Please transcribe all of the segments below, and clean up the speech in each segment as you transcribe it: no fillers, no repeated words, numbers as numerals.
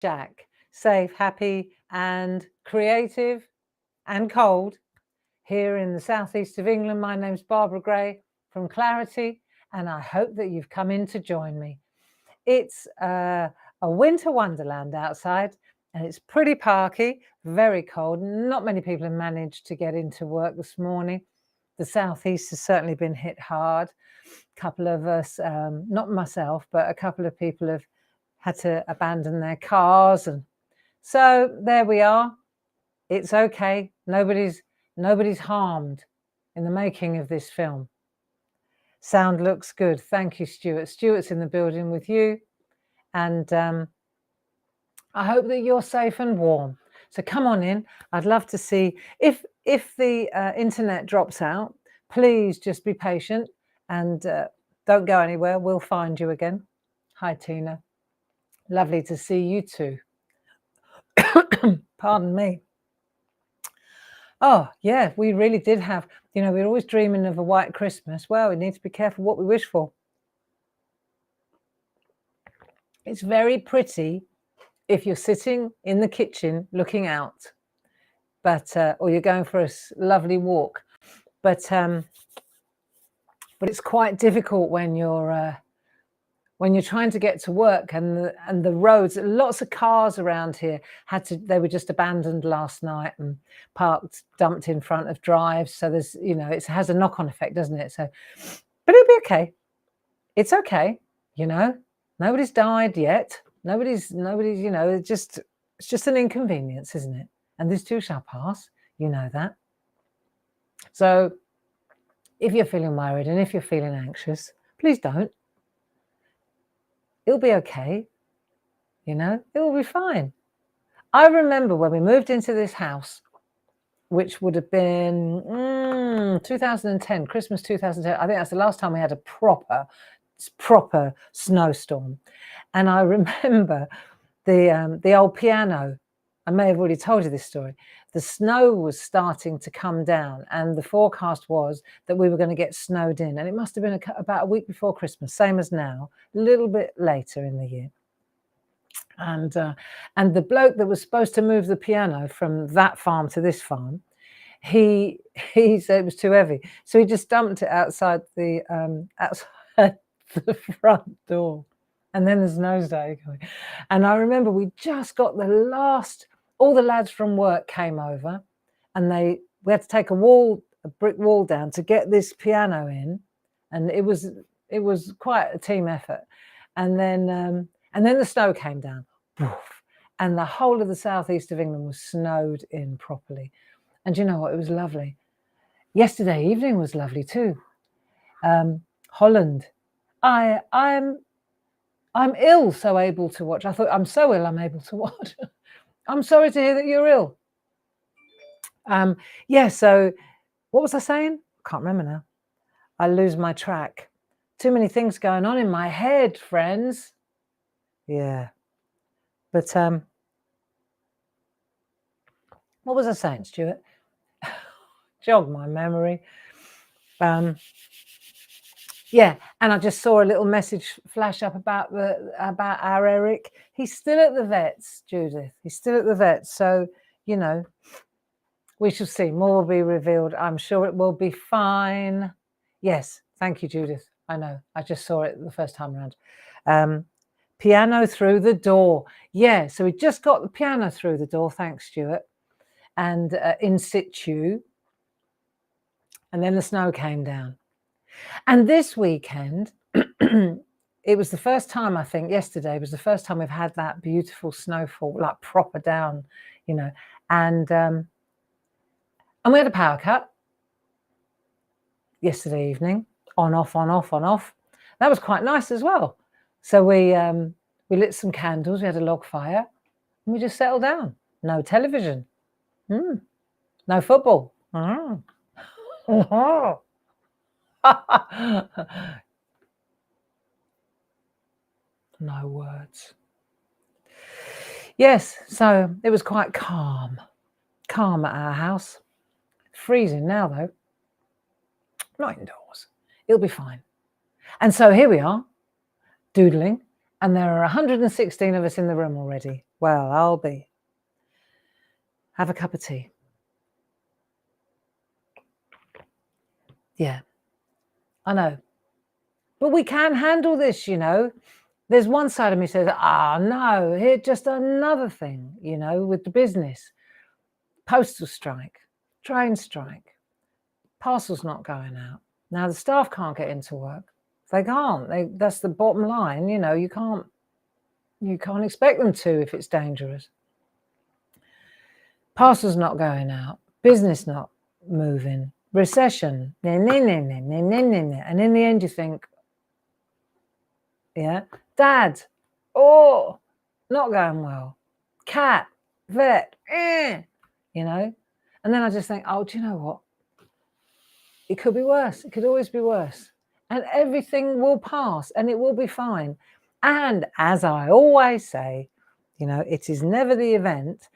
Shack. Safe, happy and creative and cold here in the southeast of England. My name's Barbara Gray from Clarity, and I hope that you've come in to join me. It's a winter wonderland outside, and it's pretty parky, very cold. Not many people have managed to get into work this morning. The southeast has certainly been hit hard. A couple of us, not myself, but a couple of people have had to abandon their cars, and so there we are. It's okay. Nobody's harmed in the making of this film. Sound looks good. Thank you, Stuart. Stuart's in the building with you, and I hope that you're safe and warm. So come on in. I'd love to see if the internet drops out. Please just be patient and don't go anywhere. We'll find you again. Hi, Tina. Lovely to see you too. Pardon me. Oh, yeah, we really did have, we're always dreaming of a white Christmas. Well, we need to be careful what we wish for. It's very pretty if you're sitting in the kitchen looking out, but or you're going for a lovely walk. But it's quite difficult when you're trying to get to work, and the roads, lots of cars around here they were just abandoned last night and dumped in front of drives. So there's, it has a knock-on effect, doesn't it? So, but it'll be okay. It's okay. Nobody's died yet. Nobody's, it's just an inconvenience, isn't it? And this too shall pass. You know that. So if you're feeling worried and if you're feeling anxious, please don't. It'll be okay. It will be fine. I remember when we moved into this house, which would have been 2010, Christmas 2010. I think that's the last time we had a proper snowstorm. And I remember the old piano. I may have already told you this story. The snow was starting to come down, and the forecast was that we were going to get snowed in. And it must have been about a week before Christmas, same as now, a little bit later in the year. And the bloke that was supposed to move the piano from that farm to this farm, he said it was too heavy, so he just dumped it outside the front door. And then there's nosedive going. And I remember we just got all the lads from work came over, and we had to take a brick wall down to get this piano in, and it was quite a team effort. And then the snow came down, and the whole of the southeast of England was snowed in properly. And you know what? It was lovely. Yesterday evening was lovely too. Holland. I'm ill, so able to watch. I thought, I'm so ill, I'm able to watch. I'm sorry to hear that you're ill. So what was I saying? I can't remember now. I lose my track. Too many things going on in my head, friends. Yeah. But what was I saying, Stuart? Jog my memory. Yeah, and I just saw a little message flash up about our Eric. He's still at the vets, Judith. He's still at the vets. So, we shall see. More will be revealed. I'm sure it will be fine. Yes, thank you, Judith. I know. I just saw it the first time around. Piano through the door. Yeah, so we just got the piano through the door. Thanks, Stuart. And in situ. And then the snow came down. And this weekend, it was the first time, I think yesterday was the first time we've had that beautiful snowfall, like proper down, and we had a power cut yesterday evening, on, off, on, off, on, off. That was quite nice as well. So we lit some candles, we had a log fire, and we just settled down. No television. No football. No words. Yes, so it was quite calm at our house. Freezing now though. Not indoors. It'll be fine. And so here we are, doodling, and there are 116 of us in the room already. Well, I'll be. Have a cup of tea. Yeah, I know. But we can handle this, you know. There's one side of me says, no, here's just another thing, you know, with the business. Postal strike, train strike, parcels not going out. Now the staff can't get into work. They can't. That's the bottom line, you know. You can't expect them to if it's dangerous. Parcels not going out, business not moving, recession, and in the end you think, yeah, Dad, not going well, cat, vet, you know, and then I just think, do you know what? It could be worse. It could always be worse, and everything will pass, and it will be fine. And as I always say, you know, it is never the event,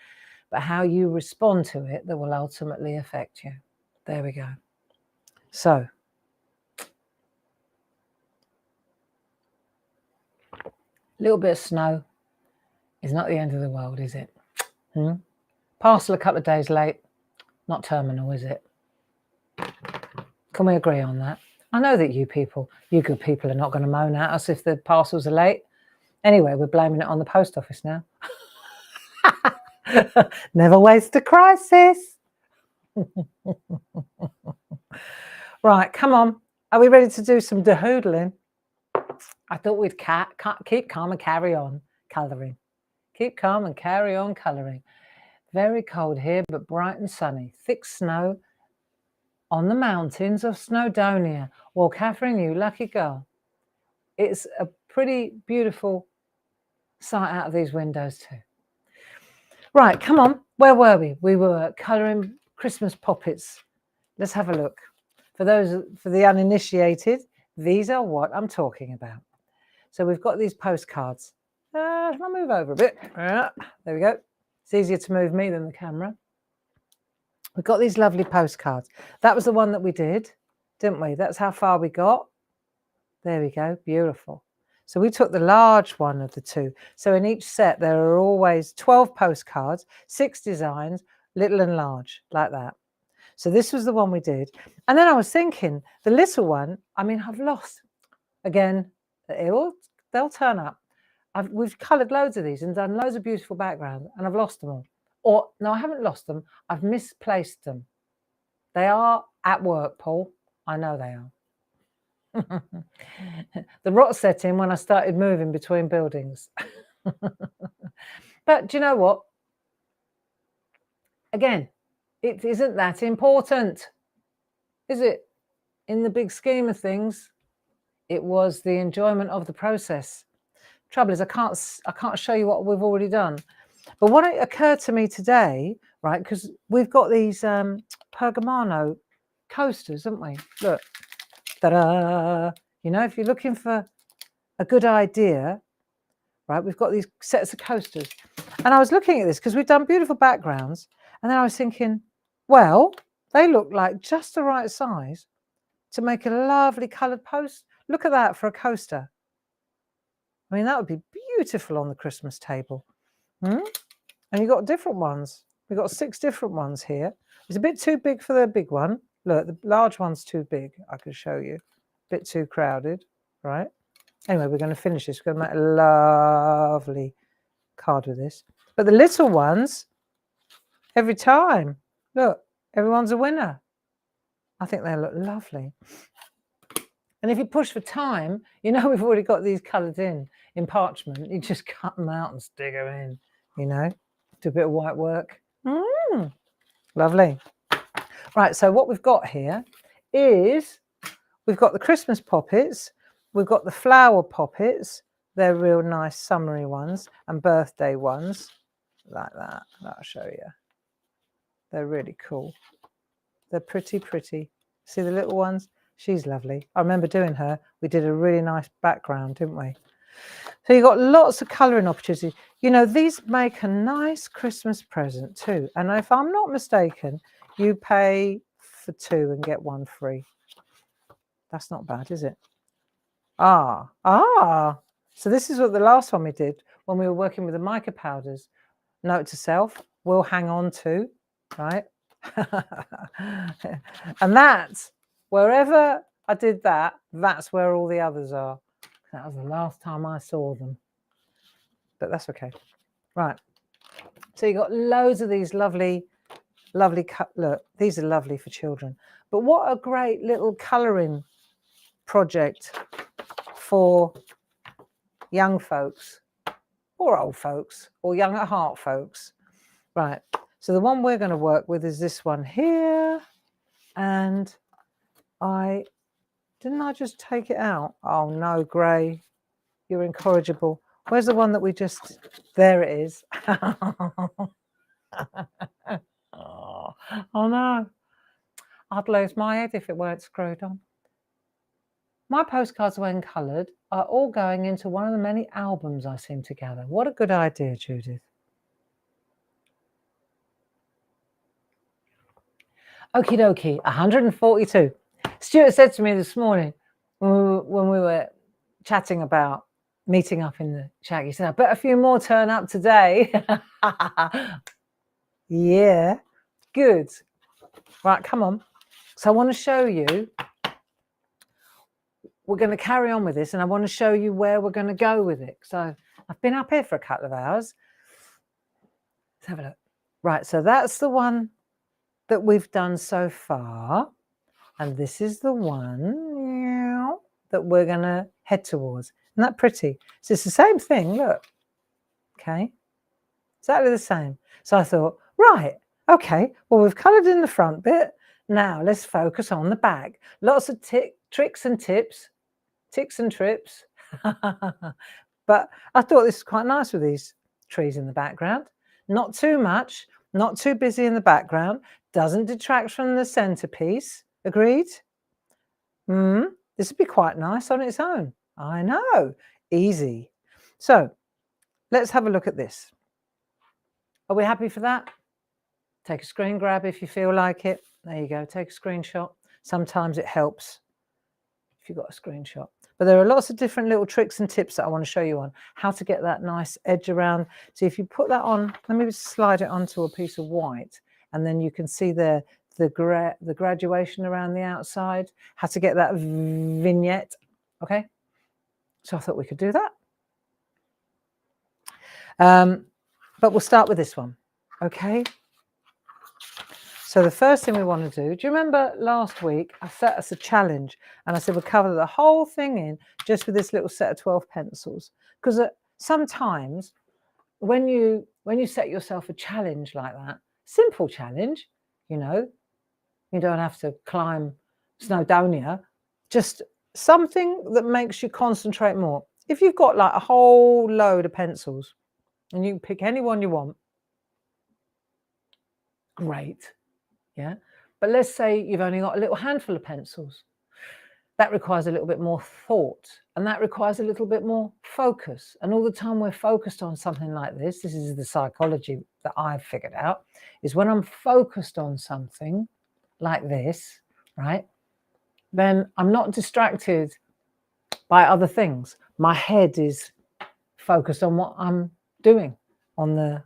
but how you respond to it that will ultimately affect you. There we go. So, a little bit of snow is not the end of the world, is it? Parcel a couple of days late, not terminal, is it? Can we agree on that? I know that you good people are not going to moan at us if the parcels are late. Anyway, we're blaming it on the post office now. Never waste a crisis. Right, come on. Are we ready to do some dehoodling? I thought we'd keep calm and carry on colouring. Keep calm and carry on colouring. Very cold here, but bright and sunny. Thick snow on the mountains of Snowdonia. Well, Catherine, you lucky girl. It's a pretty beautiful sight out of these windows too. Right, come on. Where were we? We were colouring Christmas poppets. Let's have a look. For the uninitiated, these are what I'm talking about. So we've got these postcards. I'll move over a bit. There we go. It's easier to move me than the camera. We've got these lovely postcards. That was the one that we did, didn't we? That's how far we got. There we go. Beautiful. So we took the large one of the two. So in each set, there are always 12 postcards, 6 designs, little and large, like that. So this was the one we did. And then I was thinking, the little one, I mean, I've lost. Again, they'll turn up. We've coloured loads of these and done loads of beautiful backgrounds, and I've lost them all. Or, no, I haven't lost them. I've misplaced them. They are at work, Paul. I know they are. The rot set in when I started moving between buildings. But do you know what? Again, it isn't that important, is it? In the big scheme of things, it was the enjoyment of the process. Trouble is, I can't show you what we've already done. But what occurred to me today, right, because we've got these Pergamano coasters, haven't we? Look, ta-da! You know, if you're looking for a good idea, right, we've got these sets of coasters. And I was looking at this because we've done beautiful backgrounds. And then I was thinking, well, they look like just the right size to make a lovely coloured post. Look at that for a coaster. I mean, that would be beautiful on the Christmas table. And you've got different ones. We've got 6 different ones here. It's a bit too big for the big one. Look, the large one's too big. I can show you. A bit too crowded, right? Anyway, we're going to finish this. We're going to make a lovely card with this. But the little ones, every time, look, everyone's a winner. I think they look lovely. And if you push for time, you know we've already got these coloured in parchment. You just cut them out and stick them in, you know, do a bit of white work. Lovely. Right, so what we've got here is we've got the Christmas poppets, we've got the flower poppets. They're real nice summery ones and birthday ones like that. I'll show you. They're really cool. They're pretty, pretty. See the little ones? She's lovely. I remember doing her. We did a really nice background, didn't we? So you've got lots of colouring opportunities. You know, these make a nice Christmas present too. And if I'm not mistaken, you pay for 2 and get 1 free. That's not bad, is it? So this is what the last one we did when we were working with the mica powders. note to self, will hang on to, right? And that's, wherever I did that, that's where all the others are. That was the last time I saw them. But that's okay. Right. So you got loads of these lovely look, these are lovely for children. But what a great little colouring project for young folks or old folks or young at heart folks. Right. So the one we're going to work with is this one here. And didn't I just take it out? Oh no, Gray, you're incorrigible. Where's the one that we just, there it is. Oh no, I'd lose my head if it weren't screwed on. My postcards, when coloured, are all going into one of the many albums I seem to gather. What a good idea, Judith. Okie dokie, 142. Stuart said to me this morning when we were chatting about meeting up in the shack, he said, I bet a few more turn up today. Yeah, good. Right, come on. So I want to show you, we're going to carry on with this, and I want to show you where we're going to go with it. So I've been up here for a couple of hours. Let's have a look. Right, so that's the one that we've done so far. And this is the one that we're going to head towards. Isn't that pretty? So it's the same thing, look. Okay, exactly the same. So I thought, right, okay, well, we've coloured in the front bit. Now let's focus on the back. Lots of tricks and tips, ticks and trips. But I thought this is quite nice with these trees in the background. Not too much, not too busy in the background. Doesn't detract from the centerpiece. Agreed? This would be quite nice on its own. I know. Easy. So let's have a look at this. Are we happy for that? Take a screen grab if you feel like it. There you go. Take a screenshot. Sometimes it helps if you've got a screenshot. But there are lots of different little tricks and tips that I want to show you on how to get that nice edge around. So if you put that on, let me slide it onto a piece of white, and then you can see there the graduation around the outside, how to get that vignette. Okay, so I thought we could do that. But we'll start with this one. Okay, so the first thing we want to do you remember last week I set us a challenge and I said we'll cover the whole thing in just with this little set of 12 pencils, because sometimes when you set yourself a challenge like that, simple challenge, you know, you don't have to climb Snowdonia, just something that makes you concentrate more. If you've got like a whole load of pencils and you can pick any one you want, great, yeah. But let's say you've only got a little handful of pencils. That requires a little bit more thought, and that requires a little bit more focus. And all the time we're focused on something like this is the psychology that I've figured out, is when I'm focused on something like this, right, then I'm not distracted by other things. My head is focused on what I'm doing, on the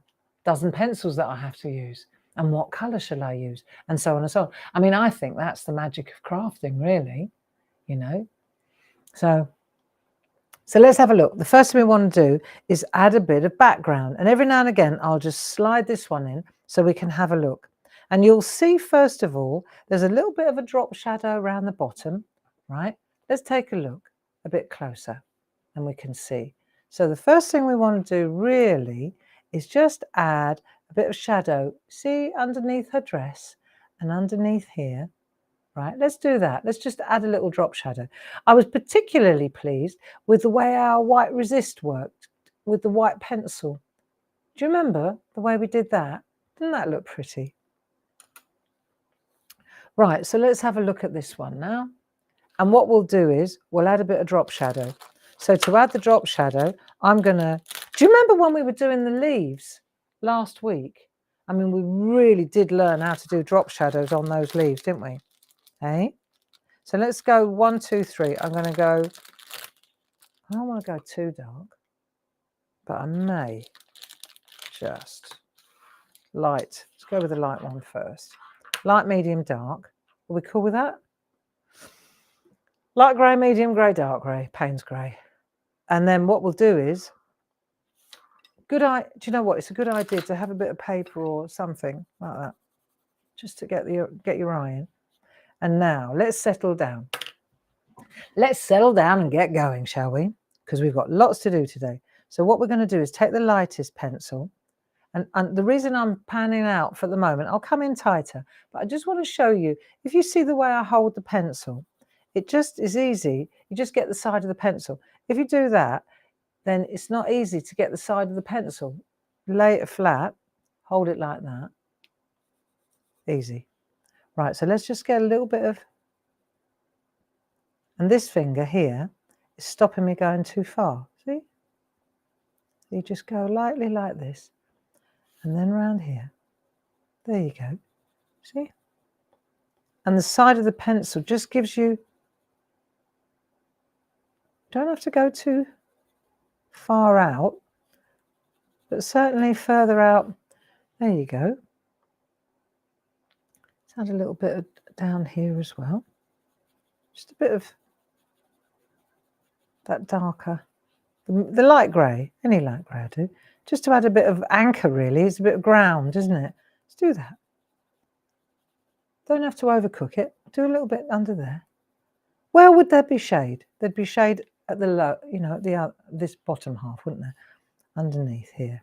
dozen pencils that I have to use, and what colour shall I use, and so on and so on. I mean, I think that's the magic of crafting, really, you know. So let's have a look. The first thing we want to do is add a bit of background, and every now and again I'll just slide this one in so we can have a look. And you'll see, first of all, there's a little bit of a drop shadow around the bottom, right? Let's take a look a bit closer and we can see. So the first thing we want to do really is just add a bit of shadow, see, underneath her dress and underneath here, right? Let's do that. Let's just add a little drop shadow. I was particularly pleased with the way our white resist worked with the white pencil. Do you remember the way we did that? Didn't that look pretty? Right, so let's have a look at this one now. And what we'll do is we'll add a bit of drop shadow. So to add the drop shadow, I'm going to... Do you remember when we were doing the leaves last week? I mean, we really did learn how to do drop shadows on those leaves, didn't we? Hey? So let's go 1, 2, 3. I'm going to go... I don't want to go too dark, but I may just light. Let's go with the light one first. Light, medium, dark. Are we cool with that? Light grey, medium grey, dark grey, Payne's grey. And then what we'll do is, do you know what? It's a good idea to have a bit of paper or something like that, just to get your eye in. And now let's settle down. Let's settle down and get going, shall we? Because we've got lots to do today. So what we're going to do is take the lightest pencil. And the reason I'm panning out for the moment, I'll come in tighter, but I just want to show you, if you see the way I hold the pencil, it just is easy. You just get the side of the pencil. If you do that, then it's not easy to get the side of the pencil. Lay it flat, hold it like that. Easy. Right, so let's just get a little bit of, and this finger here is stopping me going too far. See? You just go lightly like this. And then round here. There you go. See? And the side of the pencil just gives you, don't have to go too far out, but certainly further out. There you go. Let's add a little bit of down here as well. Just a bit of that darker, the light grey, any light grey I do. Just to add a bit of anchor, really. It's a bit of ground, isn't it? Let's do that. Don't have to overcook it. Do a little bit under there. Where would there be shade? There'd be shade at the low, you know, at this bottom half, wouldn't there? Underneath here.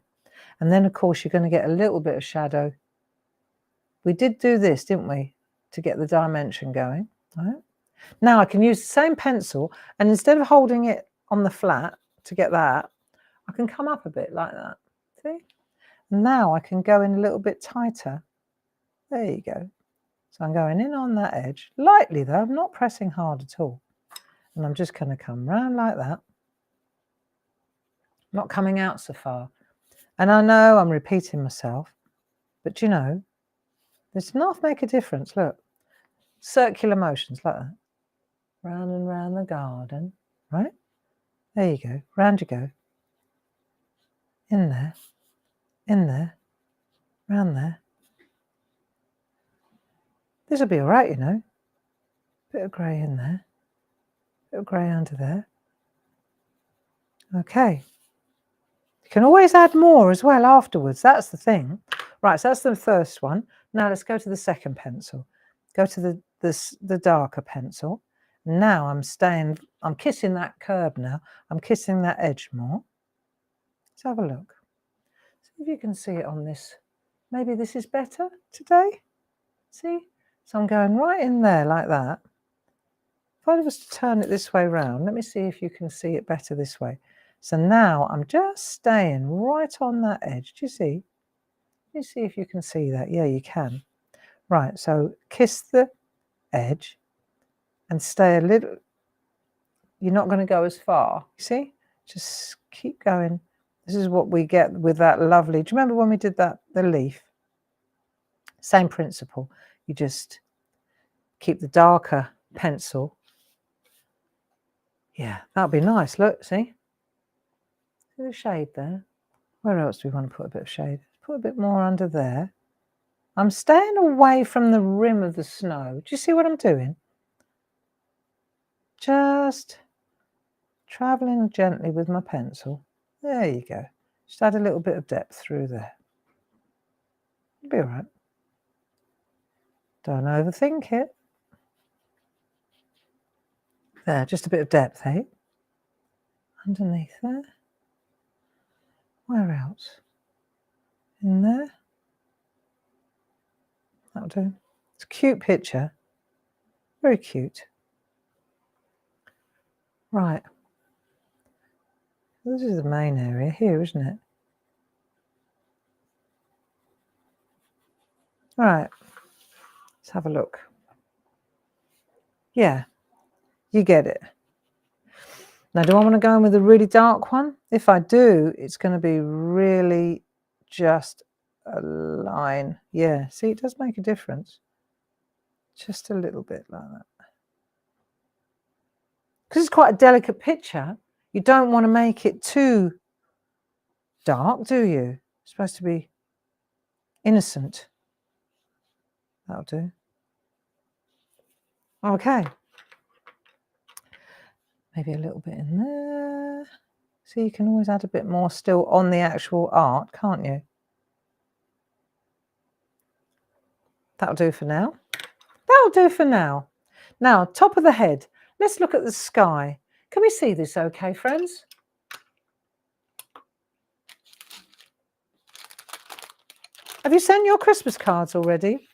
And then, of course, you're going to get a little bit of shadow. We did do this, didn't we? To get the dimension going. Right? Now I can use the same pencil, and instead of holding it on the flat to get that, I can come up a bit like that, see? Now I can go in a little bit tighter. There you go. So I'm going in on that edge, lightly though, I'm not pressing hard at all. And I'm just going to come round like that. Not coming out so far. And I know I'm repeating myself, but you know, this enough make a difference, look. Circular motions like that. Round and round the garden, right? There you go, round you go. In there, round there. This will be all right, you know. Bit of grey in there, bit of grey under there. Okay. You can always add more as well afterwards. That's the thing. Right, so that's the first one. Now let's go to the second pencil. Go to the darker pencil. Now I'm kissing that curb now. I'm kissing that edge more. Let's have a look. See if you can see it on this. Maybe this is better today. See? So I'm going right in there like that. If I was to turn it this way round, let me see if you can see it better this way. So now I'm just staying right on that edge. Do you see? Let me see if you can see that. Yeah, you can. Right, so kiss the edge and stay a little. You're not going to go as far. You see? Just keep going. This is what we get with that lovely. Do you remember when we did that, the leaf? Same principle. You just keep the darker pencil. Yeah, that'll be nice. Look, see? See the shade there? Where else do we want to put a bit of shade? Put a bit more under there. I'm staying away from the rim of the snow. Do you see what I'm doing? Just travelling gently with my pencil. There you go. Just add a little bit of depth through there. It'll be all right. Don't overthink it. There, just a bit of depth, eh? Underneath there. Where else? In there. That'll do. It's a cute picture. Very cute. Right. This is the main area here, isn't it? All right. Let's have a look. Yeah, you get it. Now, do I want to go in with a really dark one? If I do, it's going to be really just a line. Yeah, see, it does make a difference. Just a little bit like that. Because it's quite a delicate picture, you don't want to make it too dark, do you? It's supposed to be innocent. That'll do. Okay. Maybe a little bit in there. So you can always add a bit more still on the actual art, can't you? That'll do for now. That'll do for now. Now, top of the head. Let's look at the sky. Can we see this okay, friends? Have you sent your Christmas cards already?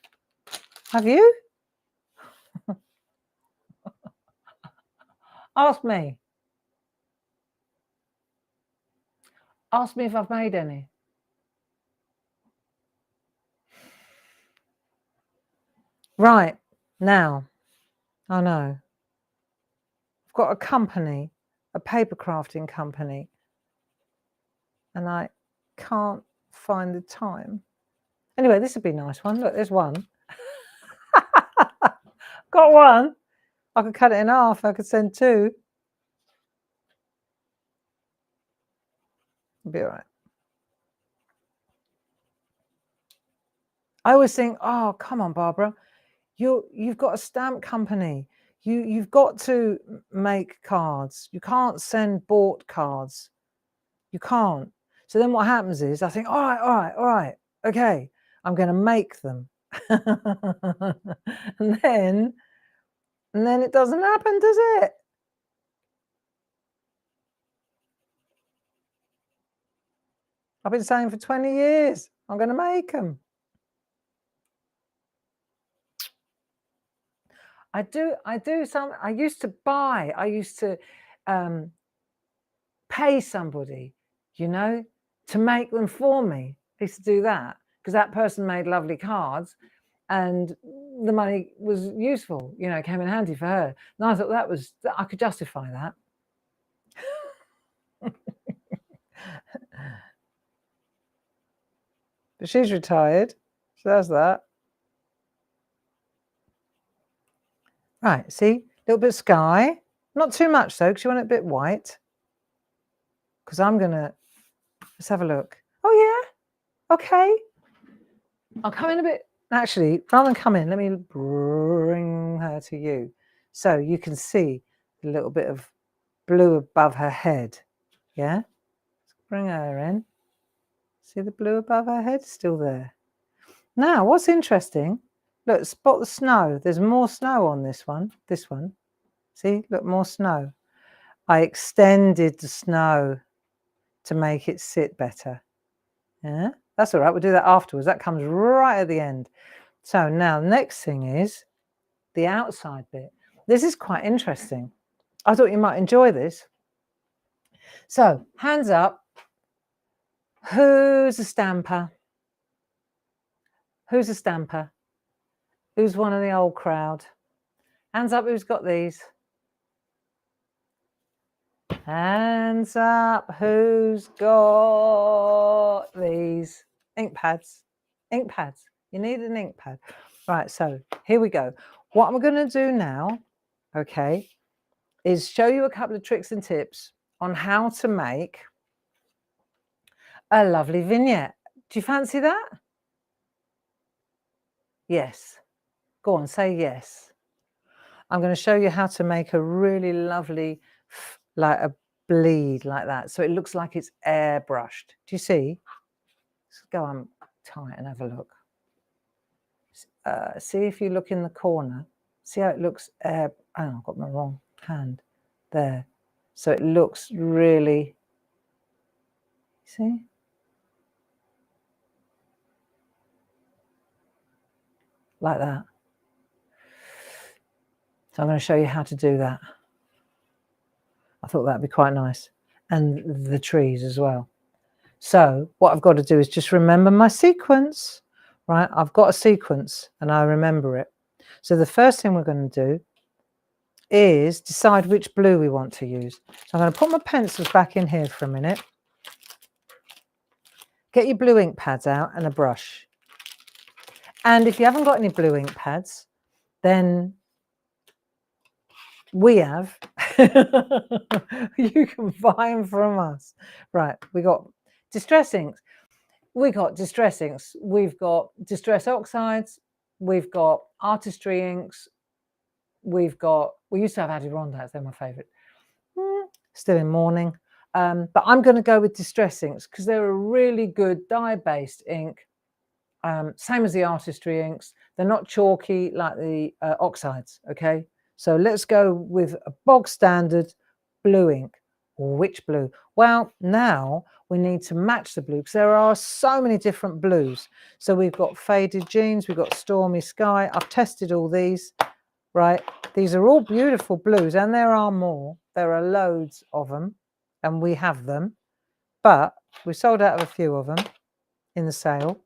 Have you? Ask me. Ask me if I've made any. Right, now, I know. I've got a company, a paper crafting company, and I can't find the time. Anyway, this would be a nice one. Look, there's one. Got one. I could cut it in half. I could send two. It'll be all right. I always think, oh, come on, Barbara. You've got a stamp company. You've got to make cards. You can't send bought cards. You can't. So then what happens is I think, all right, okay, I'm going to make them. and then it doesn't happen, does it? I've been saying for 20 years, I'm going to make them. I do some. I used to pay somebody, you know, to make them for me. I used to do that because that person made lovely cards and the money was useful, you know, it came in handy for her. And I thought I could justify that. But she's retired, so that's that. Right, see, a little bit of sky. Not too much though, because you want it a bit white. Because I'm gonna, let's have a look. Oh yeah, okay. I'll come in a bit, actually, rather than come in, let me bring her to you. So you can see a little bit of blue above her head. Yeah, let's bring her in. See the blue above her head? Still there. Now, what's interesting, look, spot the snow. There's more snow on this one. See, look, more snow. I extended the snow to make it sit better. Yeah, that's all right. We'll do that afterwards. That comes right at the end. So now, next thing is the outside bit. This is quite interesting. I thought you might enjoy this. So, hands up. Who's a stamper? Who's a stamper? Who's one of the old crowd? Hands up, who's got these? Hands up, who's got these? Ink pads. Ink pads. You need an ink pad. Right, so here we go. What I'm going to do now, okay, is show you a couple of tricks and tips on how to make a lovely vignette. Do you fancy that? Yes. Go on, say yes. I'm going to show you how to make a really lovely, like a bleed like that. So it looks like it's airbrushed. Do you see? Let's go on tight and have a look. See if you look in the corner. See how it looks oh, I've got my wrong hand there. So it looks really, see? Like that. So I'm going to show you how to do that. I thought that'd be quite nice. And the trees as well. So what I've got to do is just remember my sequence, right? I've got a sequence and I remember it. So the first thing we're going to do is decide which blue we want to use. So I'm going to put my pencils back in here for a minute. Get your blue ink pads out and a brush. And if you haven't got any blue ink pads, then we have. You can buy them from us. Right, we got distress inks. we got distress inks, we've got distress oxides, we've got artistry inks, we used to have Adirondacks, they're my favourite. Still in mourning. But I'm going to go with distress inks because they're a really good dye-based ink. Same as the artistry inks. They're not chalky like the oxides, okay? So let's go with a bog standard blue ink. Which blue? Well, now we need to match the blue because there are so many different blues. So we've got faded jeans, we've got stormy sky. I've tested all these, right? These are all beautiful blues, and there are more. There are loads of them, and we have them. But we sold out of a few of them in the sale.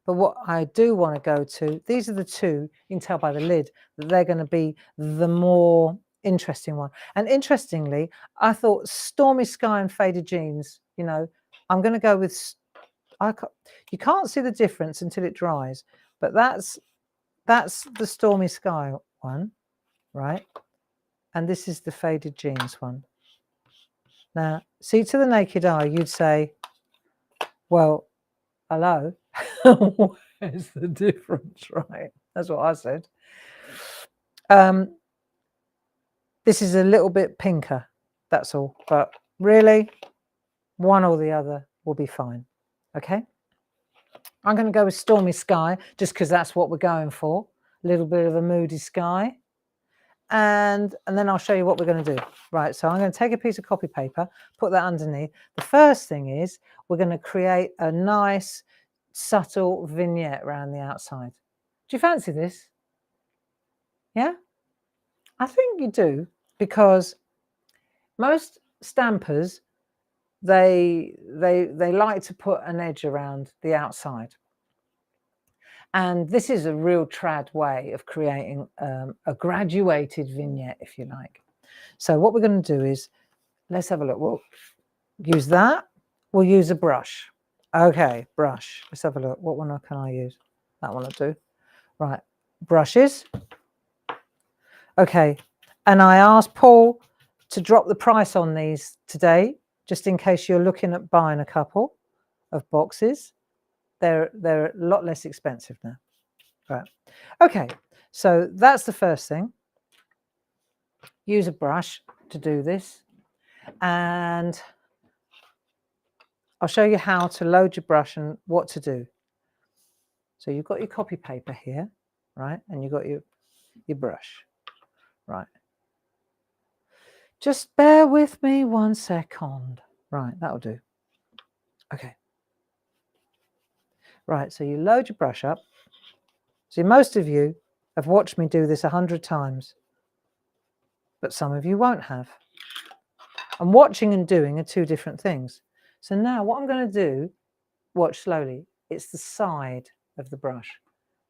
But what I do want to go to, these are the two, you can tell by the lid, that they're going to be the more interesting one. And interestingly, I thought stormy sky and faded jeans, you know, I'm going to go with, you can't see the difference until it dries, but that's the stormy sky one, right? And this is the faded jeans one. Now, see, to the naked eye, you'd say, well, hello, where's the difference, right? That's what I said. This is a little bit pinker, that's all. But really, one or the other will be fine, okay? I'm going to go with stormy sky, just because that's what we're going for. A little bit of a moody sky. And then I'll show you what we're going to do. Right, so I'm going to take a piece of copy paper, put that underneath. The first thing is we're going to create a nice, subtle vignette around the outside. Do you fancy this? Yeah? I think you do, because most stampers, they like to put an edge around the outside. And this is a real trad way of creating a graduated vignette, if you like. So what we're going to do is, let's have a look. We'll use that. We'll use a brush. Okay, brush. Let's have a look. What one can I use? That one will do. Right, brushes. Okay, and I asked Paul to drop the price on these today, just in case you're looking at buying a couple of boxes. They're a lot less expensive now. Right. Okay, so that's the first thing. Use a brush to do this. And I'll show you how to load your brush and what to do. So you've got your copy paper here, right? And you've got your brush, right? Just bear with me 1 second. Right, that'll do. Okay. Right, so you load your brush up. See, most of you have watched me do this 100 times, but some of you won't have. And watching and doing are two different things. So now what I'm going to do, watch slowly, it's the side of the brush,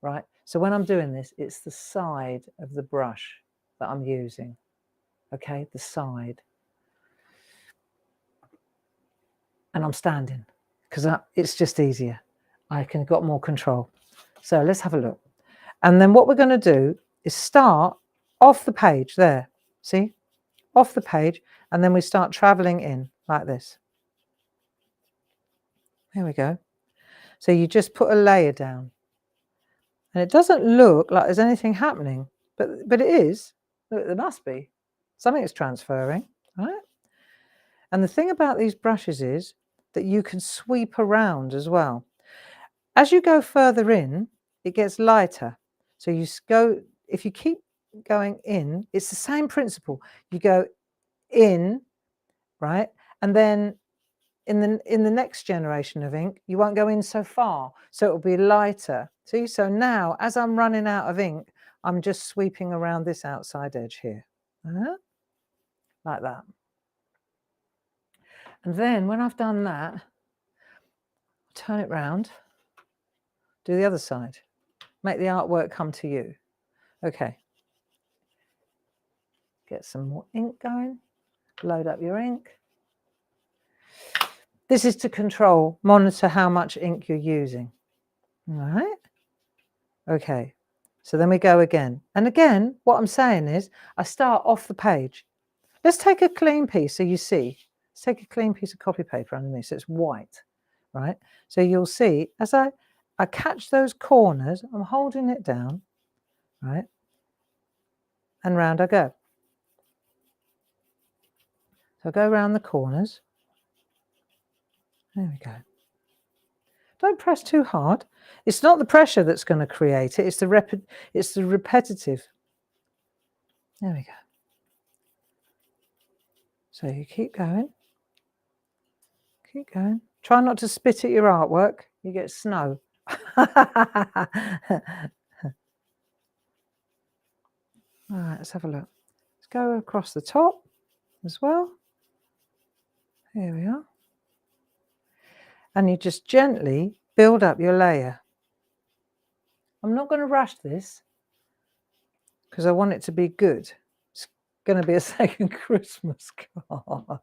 right? So when I'm doing this, it's the side of the brush that I'm using, okay? The side. And I'm standing because it's just easier. I can got more control. So let's have a look. And then what we're going to do is start off the page there. See? Off the page. And then we start traveling in like this. There we go. So you just put a layer down. And it doesn't look like there's anything happening. But it is. Look, there must be. Something is transferring. Right? And the thing about these brushes is that you can sweep around as well. As you go further in, it gets lighter. So you go, if you keep going in, it's the same principle. You go in, right? And then in the next generation of ink, you won't go in so far. So it will be lighter. See, so now as I'm running out of ink, I'm just sweeping around this outside edge here. Like that. And then when I've done that, turn it round, do the other side. Make the artwork come to you. Okay. Get some more ink going. Load up your ink. This is to control, monitor how much ink you're using. All right. Okay. So then we go again. And again, what I'm saying is I start off the page. Let's take a clean piece so you see. Let's take a clean piece of copy paper underneath so it's white. right? So you'll see as I catch those corners, I'm holding it down, right? And round I go. So I go around the corners. There we go. Don't press too hard. It's not the pressure that's going to create it. It's the repetitive. There we go. So you keep going. Keep going. Try not to spit at your artwork. You get snow. All right, let's have a look. Let's go across the top as well. Here we are. And you just gently build up your layer. I'm not going to rush this because I want it to be good. It's going to be a second Christmas card.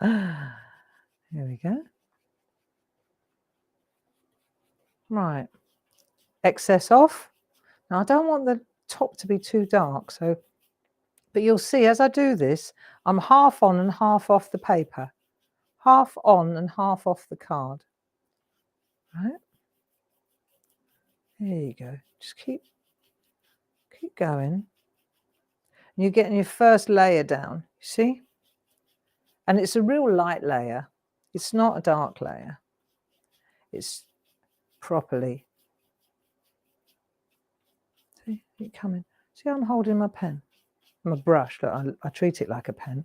Here we go. Right. Excess off. Now I don't want the top to be too dark, so but you'll see as I do this, I'm half on and half off the paper. Half on and half off the card. Right? There you go. Just keep going. And you're getting your first layer down, you see? And it's a real light layer. It's not a dark layer. It's properly. See, keep coming. See, I'm holding my pen. My brush. Look, I treat it like a pen.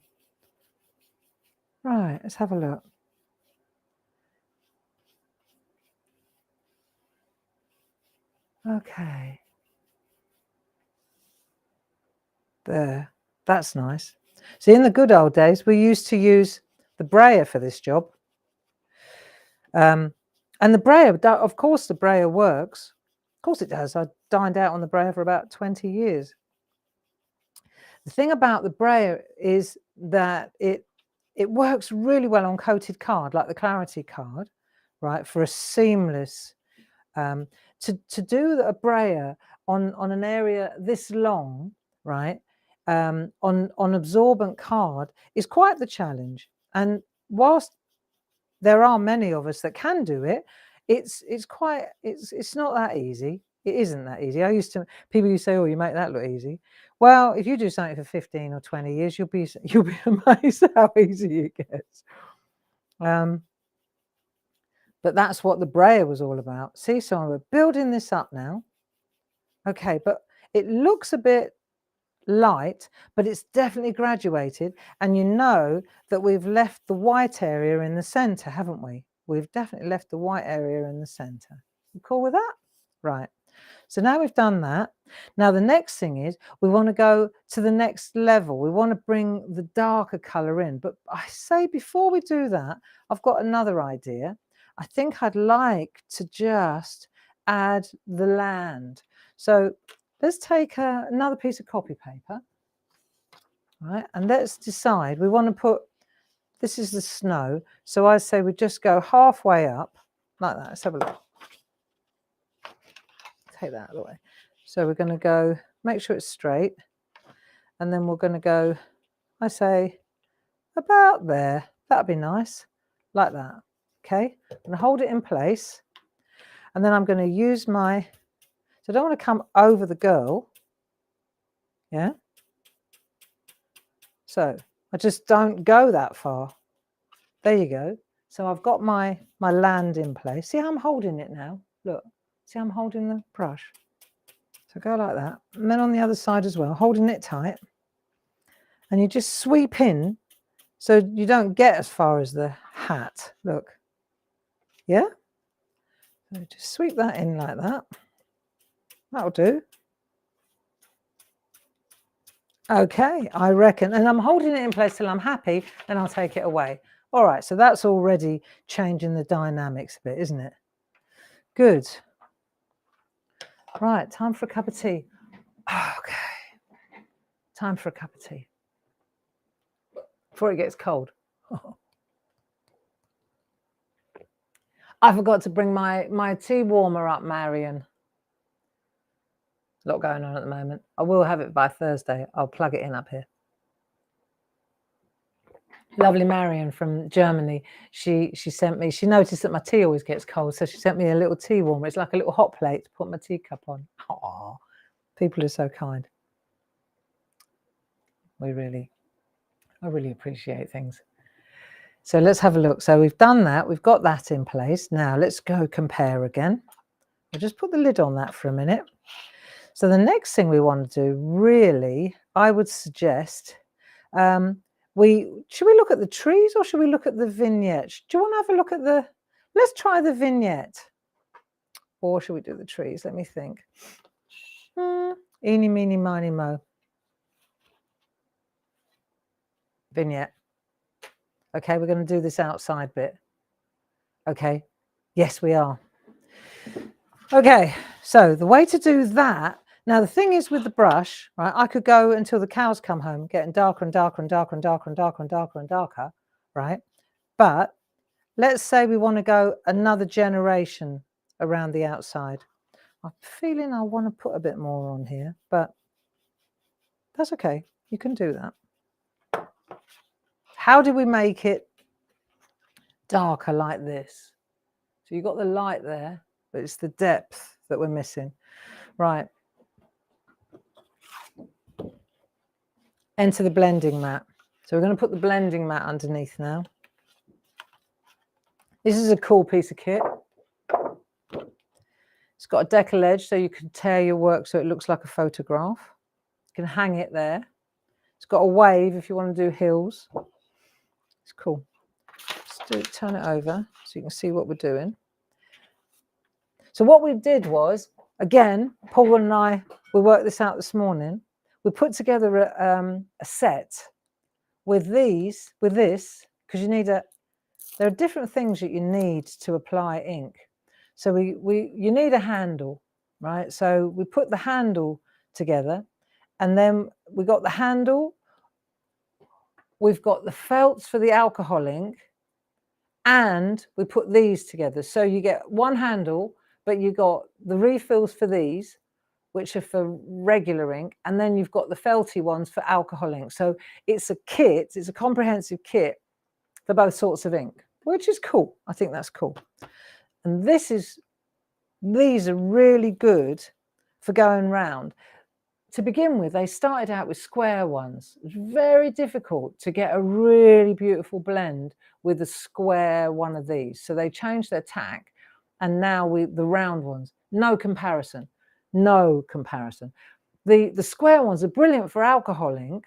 Right, let's have a look. Okay. There. That's nice. See, in the good old days, we used to use the brayer for this job. And the brayer, of course, the brayer works. Of course it does. I dined out on the brayer for about 20 years. The thing about the brayer is that it works really well on coated card, like the Clarity card, right? For a seamless, to do a brayer on an area this long, right? On absorbent card is quite the challenge. And whilst there are many of us that can do it, it's not that easy. It isn't that easy. People used to say, oh, you make that look easy. Well, if you do something for 15 or 20 years, you'll be amazed how easy it gets. But that's what the brayer was all about. See, so we're building this up now. Okay, but it looks a bit light, but it's definitely graduated. And you know that we've left the white area in the center, haven't we? We've definitely left the white area in the center. You cool with that? Right. So now we've done that. Now the next thing is we want to go to the next level. We want to bring the darker color in. But I say before we do that, I've got another idea. I think I'd like to just add the land. So let's take another piece of copy paper, right? And let's decide we want to put, this is the snow. So I say we just go halfway up like that. Let's have a look. Take that out of the way. So we're going to go, make sure it's straight. And then we're going to go, I say, about there. That'd be nice. Like that. Okay. I'm going to hold it in place. And then I'm going to use my, so I don't want to come over the girl. Yeah. So I just don't go that far. There you go. So I've got my land in place. See how I'm holding it now? Look. See, I'm holding the brush. So go like that. And then on the other side as well, holding it tight. And you just sweep in so you don't get as far as the hat. Look. Yeah? So just sweep that in like that. That'll do. Okay, I reckon. And I'm holding it in place till I'm happy, then I'll take it away. All right, so that's already changing the dynamics a bit, isn't it? Good. Right, time for a cup of tea. Okay, time for a cup of tea before it gets cold. I forgot to bring my tea warmer up, Marion. A lot going on at the moment. I will have it by Thursday. I'll plug it in up here. Lovely Marion from Germany, she sent me, she noticed that my tea always gets cold, so she sent me a little tea warmer. It's like a little hot plate to put my teacup on. Aww, people are so kind. I really appreciate things. So let's have a look. So we've done that, we've got that in place. Now let's go compare again. I'll just put the lid on that for a minute. So the next thing we want to do, really, I would suggest, should we look at the trees or should we look at the vignette? Do you want to have a look at the, let's try the vignette. Or should we do the trees? Let me think. Eeny, meeny, miny, mo. Vignette. Okay, we're going to do this outside bit. Okay, yes, we are. Okay, so the way to do that, now the thing is with the brush, right, I could go until the cows come home, getting darker and darker and darker and darker and darker and darker and darker, right? But let's say we want to go another generation around the outside. I'm feeling I want to put a bit more on here, but that's okay. You can do that. How do we make it darker like this? So you've got the light there, but it's the depth that we're missing. Right. Enter the blending mat. So we're going to put the blending mat underneath now. This is a cool piece of kit. It's got a decal edge so you can tear your work so it looks like a photograph. You can hang it there. It's got a wave if you want to do hills. It's cool. Let's turn it over so you can see what we're doing. So what we did was, again, Paul and I, we worked this out this morning. We put together a set with this, because you need there are different things that you need to apply ink. So you need a handle, right? So we put the handle together, and then we got the handle. We've got the felts for the alcohol ink, and we put these together. So you get one handle, but you got the refills for these, which are for regular ink, and then you've got the felty ones for alcohol ink. So it's a kit, it's a comprehensive kit for both sorts of ink, which is cool. I think that's cool. And these are really good for going round. To begin with, they started out with square ones. It's very difficult to get a really beautiful blend with a square one of these. So they changed their tack, and now the round ones, no comparison. No comparison. The square ones are brilliant for alcohol ink,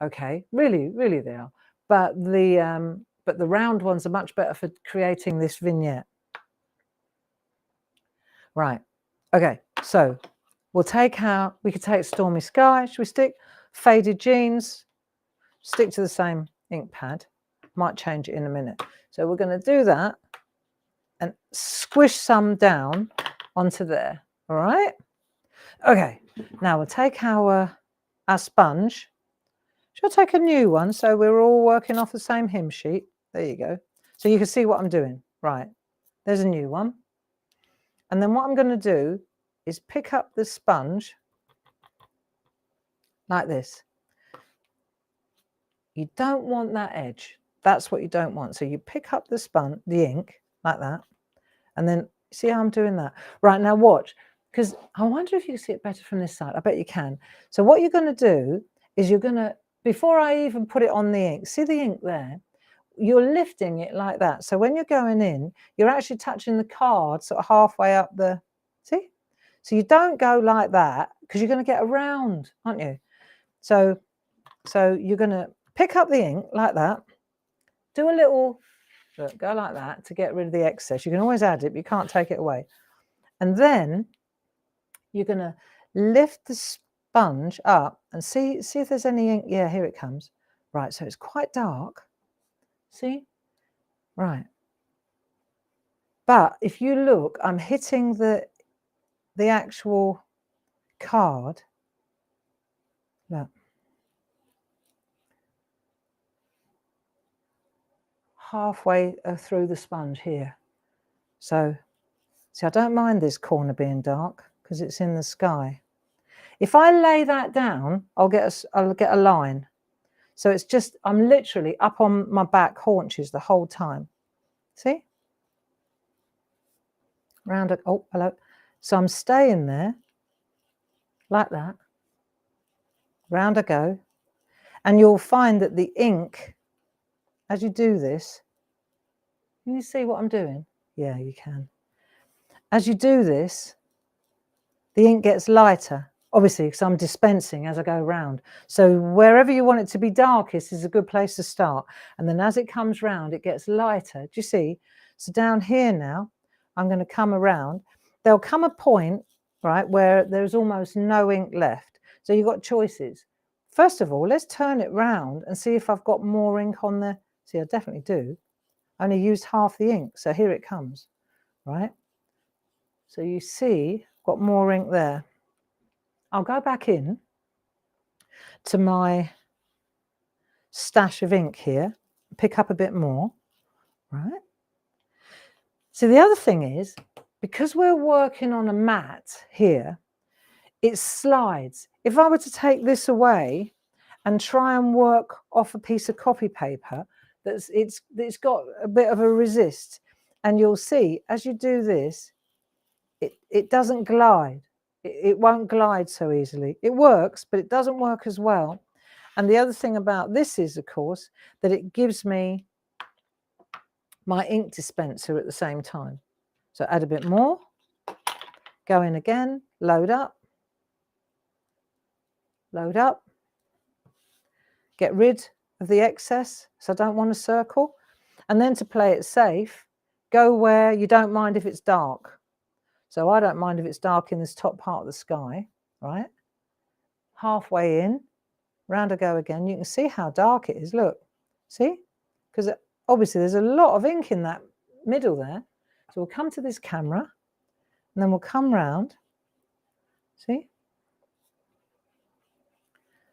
okay, really, really they are. But the round ones are much better for creating this vignette. Right. Okay. So we could take Stormy Sky. Should we stick Faded Jeans? Stick to the same ink pad. Might change it in a minute. So we're going to do that and squish some down onto there. All right. Okay, now we'll take our sponge. Shall I take a new one so we're all working off the same hymn sheet? There you go. So you can see what I'm doing. Right, there's a new one. And then what I'm going to do is pick up the sponge like this. You don't want that edge. That's what you don't want. So you pick up the ink like that, and then see how I'm doing that. Right, now watch. Because I wonder if you can see it better from this side. I bet you can. So what you're going to do is you're going to, before I even put it on the ink, see the ink there? You're lifting it like that. So when you're going in, you're actually touching the card sort of halfway up the, see? So you don't go like that because you're going to get around, aren't you? So you're going to pick up the ink like that. Do a little, look, go like that to get rid of the excess. You can always add it, but you can't take it away. And then you're going to lift the sponge up and see if there's any ink. Yeah, here it comes. Right, so it's quite dark. See? Right. But if you look, I'm hitting the actual card. Look. Halfway through the sponge here. So, see, I don't mind this corner being dark because it's in the sky. If I lay that down, I'll get a line. So it's just, I'm literally up on my back haunches the whole time. See? Round it. Oh, hello. So I'm staying there like that. Round I go. And you'll find that the ink, as you do this, can you see what I'm doing? Yeah, you can. As you do this, the ink gets lighter, obviously, because I'm dispensing as I go around. So wherever you want it to be darkest is a good place to start. And then as it comes round, it gets lighter. Do you see? So down here now, I'm going to come around. There'll come a point, right, where there's almost no ink left. So you've got choices. First of all, let's turn it round and see if I've got more ink on there. See, I definitely do. I only used half the ink. So here it comes, right? So you see, got more ink there. I'll go back in to my stash of ink here, pick up a bit more, right? So the other thing is, because we're working on a mat here, it slides. If I were to take this away and try and work off a piece of copy paper, it's got a bit of a resist, and you'll see as you do this, it doesn't glide. It won't glide so easily. It works, but it doesn't work as well. And the other thing about this is, of course, that it gives me my ink dispenser at the same time. So add a bit more, go in again, load up, get rid of the excess, so I don't want a circle. And then to play it safe, go where you don't mind if it's dark. So I don't mind if it's dark in this top part of the sky, right? Halfway in, round I go again. You can see how dark it is, look, see? Because obviously there's a lot of ink in that middle there. So we'll come to this camera and then we'll come round, see?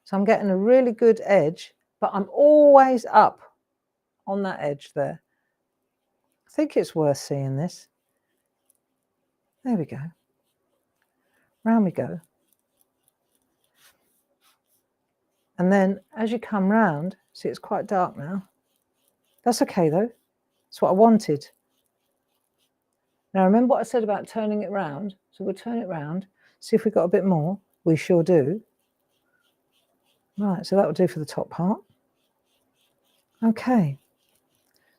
So I'm getting a really good edge, but I'm always up on that edge there. I think it's worth seeing this. There we go. Round we go. And then as you come round, see it's quite dark now. That's okay though. That's what I wanted. Now remember what I said about turning it round? So we'll turn it round, see if we've got a bit more. We sure do. Right, so that will do for the top part. Okay.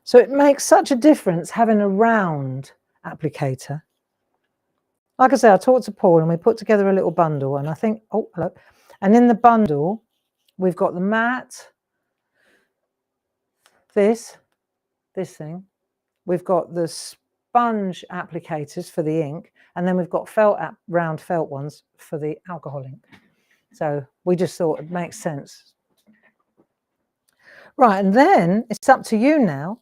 So it makes such a difference having a round applicator. Like I say, I talked to Paul and we put together a little bundle, and I think, oh, hello. And in the bundle, we've got the mat, this thing. We've got the sponge applicators for the ink, and then we've got round felt ones for the alcohol ink. So we just thought it makes sense. Right, and then it's up to you now.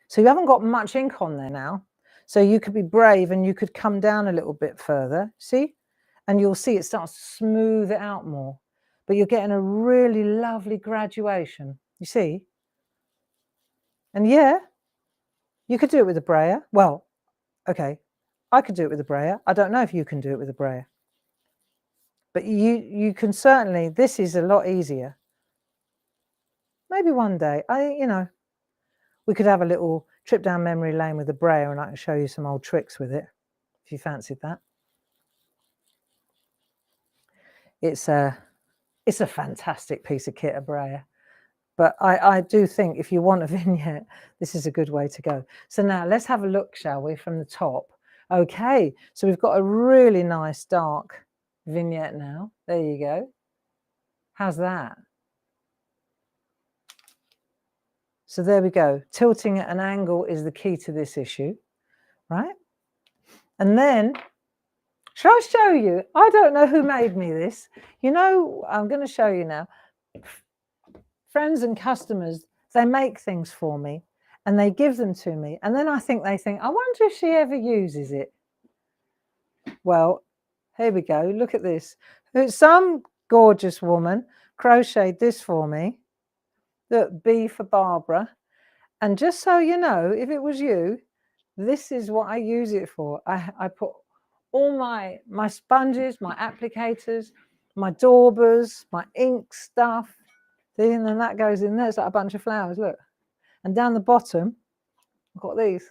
So you haven't got much ink on there now. So you could be brave and you could come down a little bit further, see? And you'll see it starts to smooth it out more. But you're getting a really lovely graduation, you see? And yeah, you could do it with a brayer. Well, okay, I could do it with a brayer. I don't know if you can do it with a brayer. But you can certainly, this is a lot easier. Maybe one day, we could have a little trip down memory lane with a brayer and I can show you some old tricks with it, if you fancied that. It's a fantastic piece of kit, a brayer. But I do think if you want a vignette, this is a good way to go. So now let's have a look, shall we, from the top. Okay, so we've got a really nice dark vignette now. There you go. How's that? So there we go. Tilting at an angle is the key to this issue, right? And then, shall I show you? I don't know who made me this. I'm going to show you now. Friends and customers, they make things for me and they give them to me. And then they think, I wonder if she ever uses it. Well, here we go. Look at this. Some gorgeous woman crocheted this for me. Look, B for Barbara. And just so you know, if it was you, this is what I use it for. I put all my sponges, my applicators, my daubers, my ink stuff, See, and then that goes in there. It's like a bunch of flowers, look. And down the bottom, I've got these.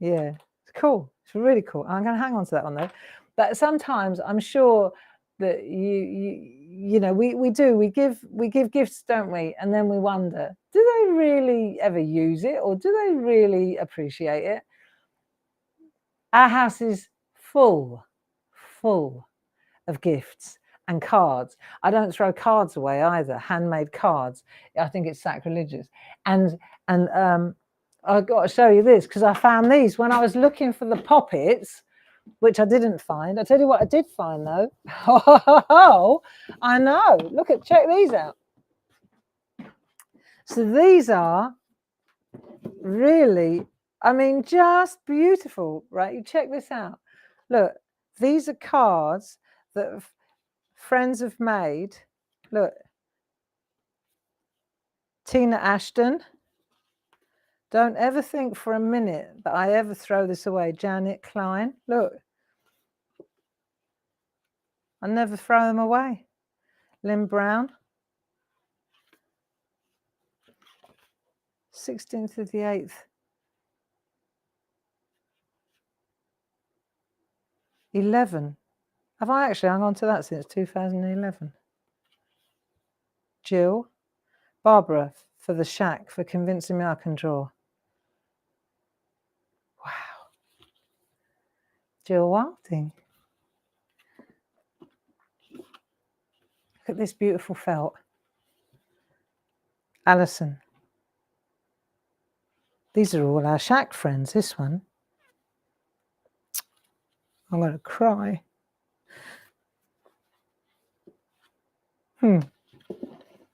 Yeah, it's cool. It's really cool. I'm going to hang on to that one though. But sometimes I'm sure that you know we give gifts, don't we? And then we wonder, do they really ever use it, or do they really appreciate it? Our house is full of gifts and cards. I don't throw cards away either, handmade cards. I think it's sacrilegious. And I've got to show you this because I found these when I was looking for the poppets, which I didn't find. I tell you what I did find though. Oh, I know. Check these out. So these are really, I mean, just beautiful, right? You check this out. Look, these are cards that friends have made. Look, Tina Ashton. Don't ever think for a minute that I ever throw this away. Janet Klein. Look, I never throw them away. Lynn Brown. 16th of the 8th. 11. Have I actually hung on to that since 2011? Jill. Barbara for the Shack for convincing me I can draw. Wow. Jill Wilding. Look at this beautiful felt. Alison. These are all our Shack friends, this one. I'm going to cry.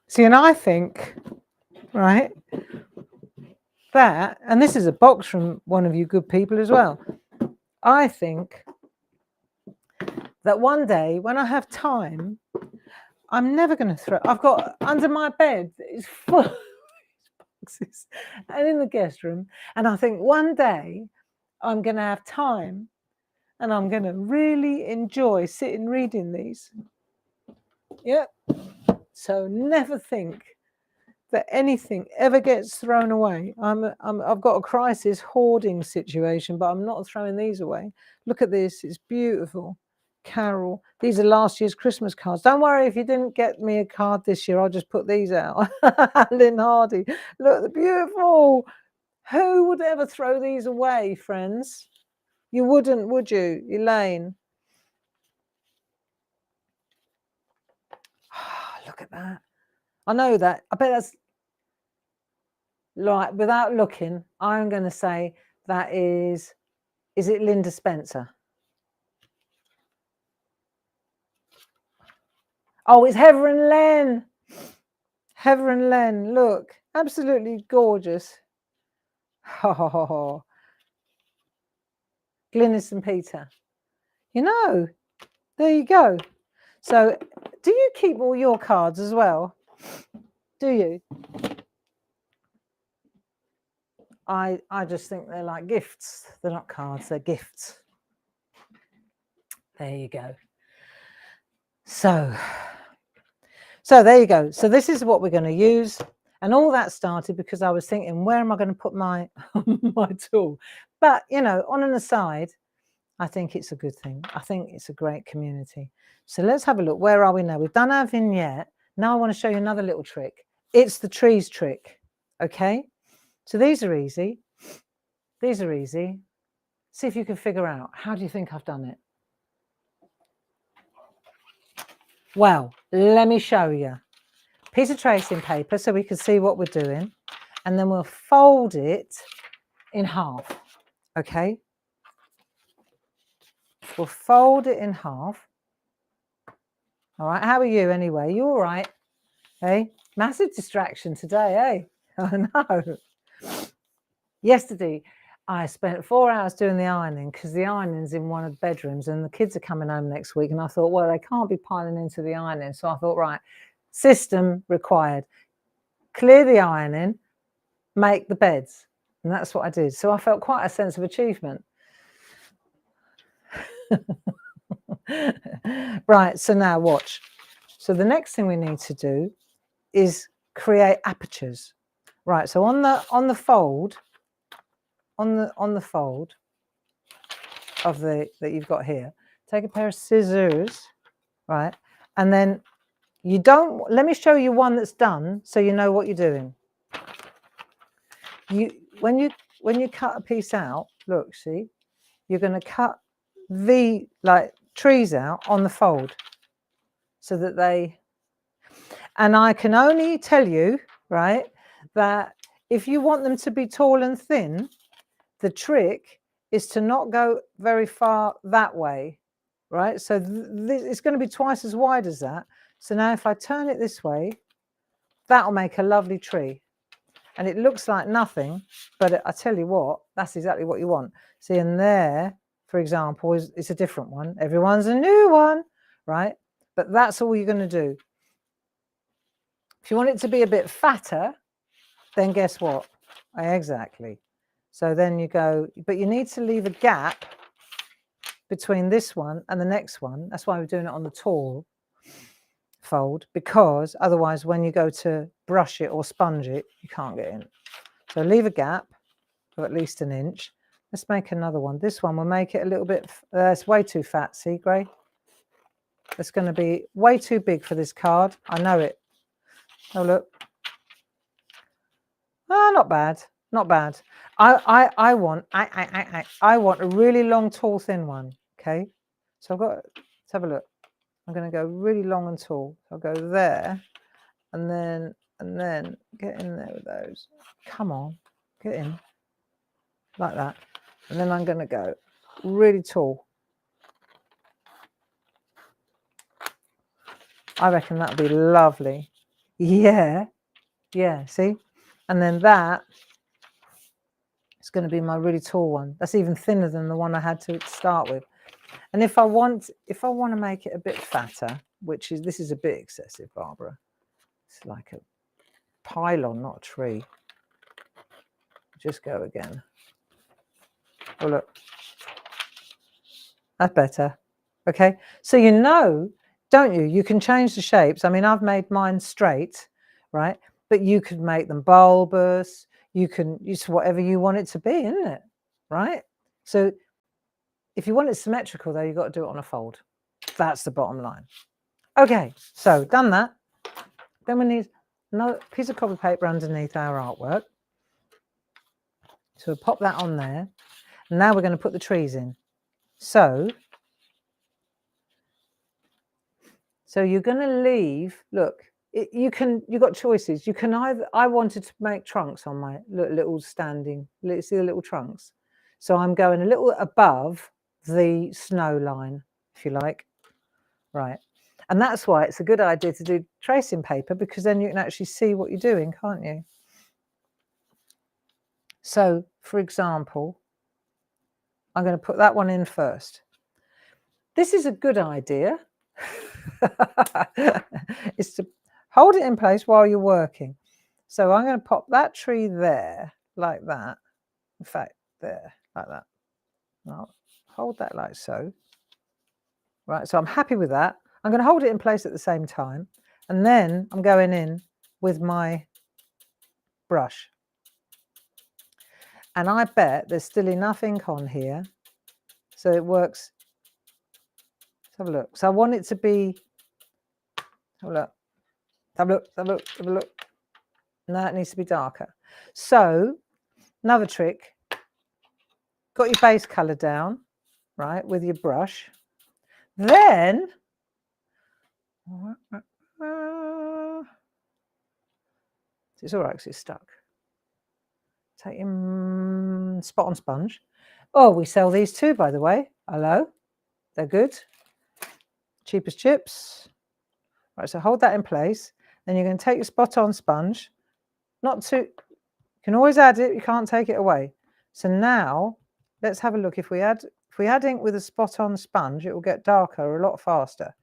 See, and I think, right, that, and this is a box from one of you good people as well. I think that one day when I have time, I'm never going to throw. I've got under my bed is full of boxes, and in the guest room. And I think one day I'm going to have time, and I'm going to really enjoy sitting reading these. Yep. So never think that anything ever gets thrown away. I've got a crisis hoarding situation, but I'm not throwing these away. Look at this. It's beautiful. Carol, these are last year's Christmas cards. Don't worry if you didn't get me a card this year, I'll just put these out. Lynn Hardy, look, they're beautiful. Who would ever throw these away, friends? You wouldn't, would you, Elaine? Look at that. I know that. I bet that's like, without looking, I'm going to say that is it Linda Spencer? Oh, it's Heather and Len. Heather and Len, look, absolutely gorgeous. Oh, Glynis and Peter. You know, there you go. So, do you keep all your cards as well? Do you? I just think they're like gifts. They're not cards, they're gifts. There you go. So there you go. So this is what we're going to use. And all that started because I was thinking, where am I going to put my tool? But, you know, on an aside, I think it's a good thing. I think it's a great community. So let's have a look. Where are we now? We've done our vignette. Now I want to show you another little trick. It's the trees trick. Okay. So these are easy. These are easy. See if you can figure out. How do you think I've done it? Well, let me show you. Piece of tracing paper so we can see what we're doing. And then we'll fold it in half. Okay. We'll fold it in half. All right. How are you anyway? You all right? Hey, massive distraction today, eh? I know. Yesterday, I spent 4 hours doing the ironing because the ironing's in one of the bedrooms and the kids are coming home next week. And I thought, well, they can't be piling into the ironing. So I thought, right, system required. Clear the ironing, make the beds. And that's what I did. So I felt quite a sense of achievement. Right, so now watch. So the next thing we need to do is create apertures. Right, so on the fold, on the fold of that you've got here, take a pair of scissors, right? And then you don't, let me show you one that's done so you know what you're doing. When you cut a piece out, look, see, you're going to cut like trees out on the fold so that they, and I can only tell you, right, that if you want them to be tall and thin, the trick is to not go very far that way, right? So it's going to be twice as wide as that. So now if I turn it this way, that'll make a lovely tree. And it looks like nothing, but I tell you what, that's exactly what you want. See, and there, for example, it's a different one. Everyone's a new one, right? But that's all you're going to do. If you want it to be a bit fatter, then guess what? Exactly. So then you go, but you need to leave a gap between this one and the next one. That's why we're doing it on the tall fold, because otherwise when you go to brush it or sponge it, you can't get in. So leave a gap of at least an inch. Let's make another one. This one will make it a little bit, it's way too fat, see, Gray? It's going to be way too big for this card. I know it. Oh, look. Ah, not bad. Not bad. I want a really long, tall, thin one. Okay. So let's have a look. I'm going to go really long and tall. I'll go there, and then get in there with those. Come on, get in like that. And then I'm going to go really tall. I reckon that'll be lovely. Yeah, yeah. See, and then that is going to be my really tall one. That's even thinner than the one I had to start with. And if I want to make it a bit fatter, this is a bit excessive, Barbara. It's like a pylon, not a tree. Just go again. Oh, look. That's better. Okay. So you know, don't you? You can change the shapes. I mean, I've made mine straight, right? But you could make them bulbous. You can use whatever you want it to be, isn't it? Right? So if you want it symmetrical, though, you've got to do it on a fold. That's the bottom line. Okay, so done that. Then we need another piece of copy paper underneath our artwork. So we'll pop that on there. And now we're going to put the trees in. So you're going to leave, look, you've got choices. You can either, I wanted to make trunks on my little standing, see the little trunks. So I'm going a little above the snow line, if you like. Right. And that's why it's a good idea to do tracing paper, because then you can actually see what you're doing, can't you? So, for example, I'm going to put that one in first. This is a good idea. Is to hold it in place while you're working. So I'm going to pop that tree there, like that. In fact, there, like that. I'll hold that like so. Right, so I'm happy with that. I'm going to hold it in place at the same time. And then I'm going in with my brush. And I bet there's still enough ink on here so it works. Let's have a look. So I want it to be, have a look, have a look, have a look, have a look. No, it needs to be darker. So another trick, got your base colour down, right, with your brush. Then, it's all right because it's stuck. Take your spot on sponge. Oh, we sell these too, by the way. Hello, they're good. Cheap as chips. Right, so hold that in place. Then you're going to take your spot on sponge. Not too, you can always add it, you can't take it away. So now, let's have a look. If we add ink with a spot on sponge, it will get darker a lot faster.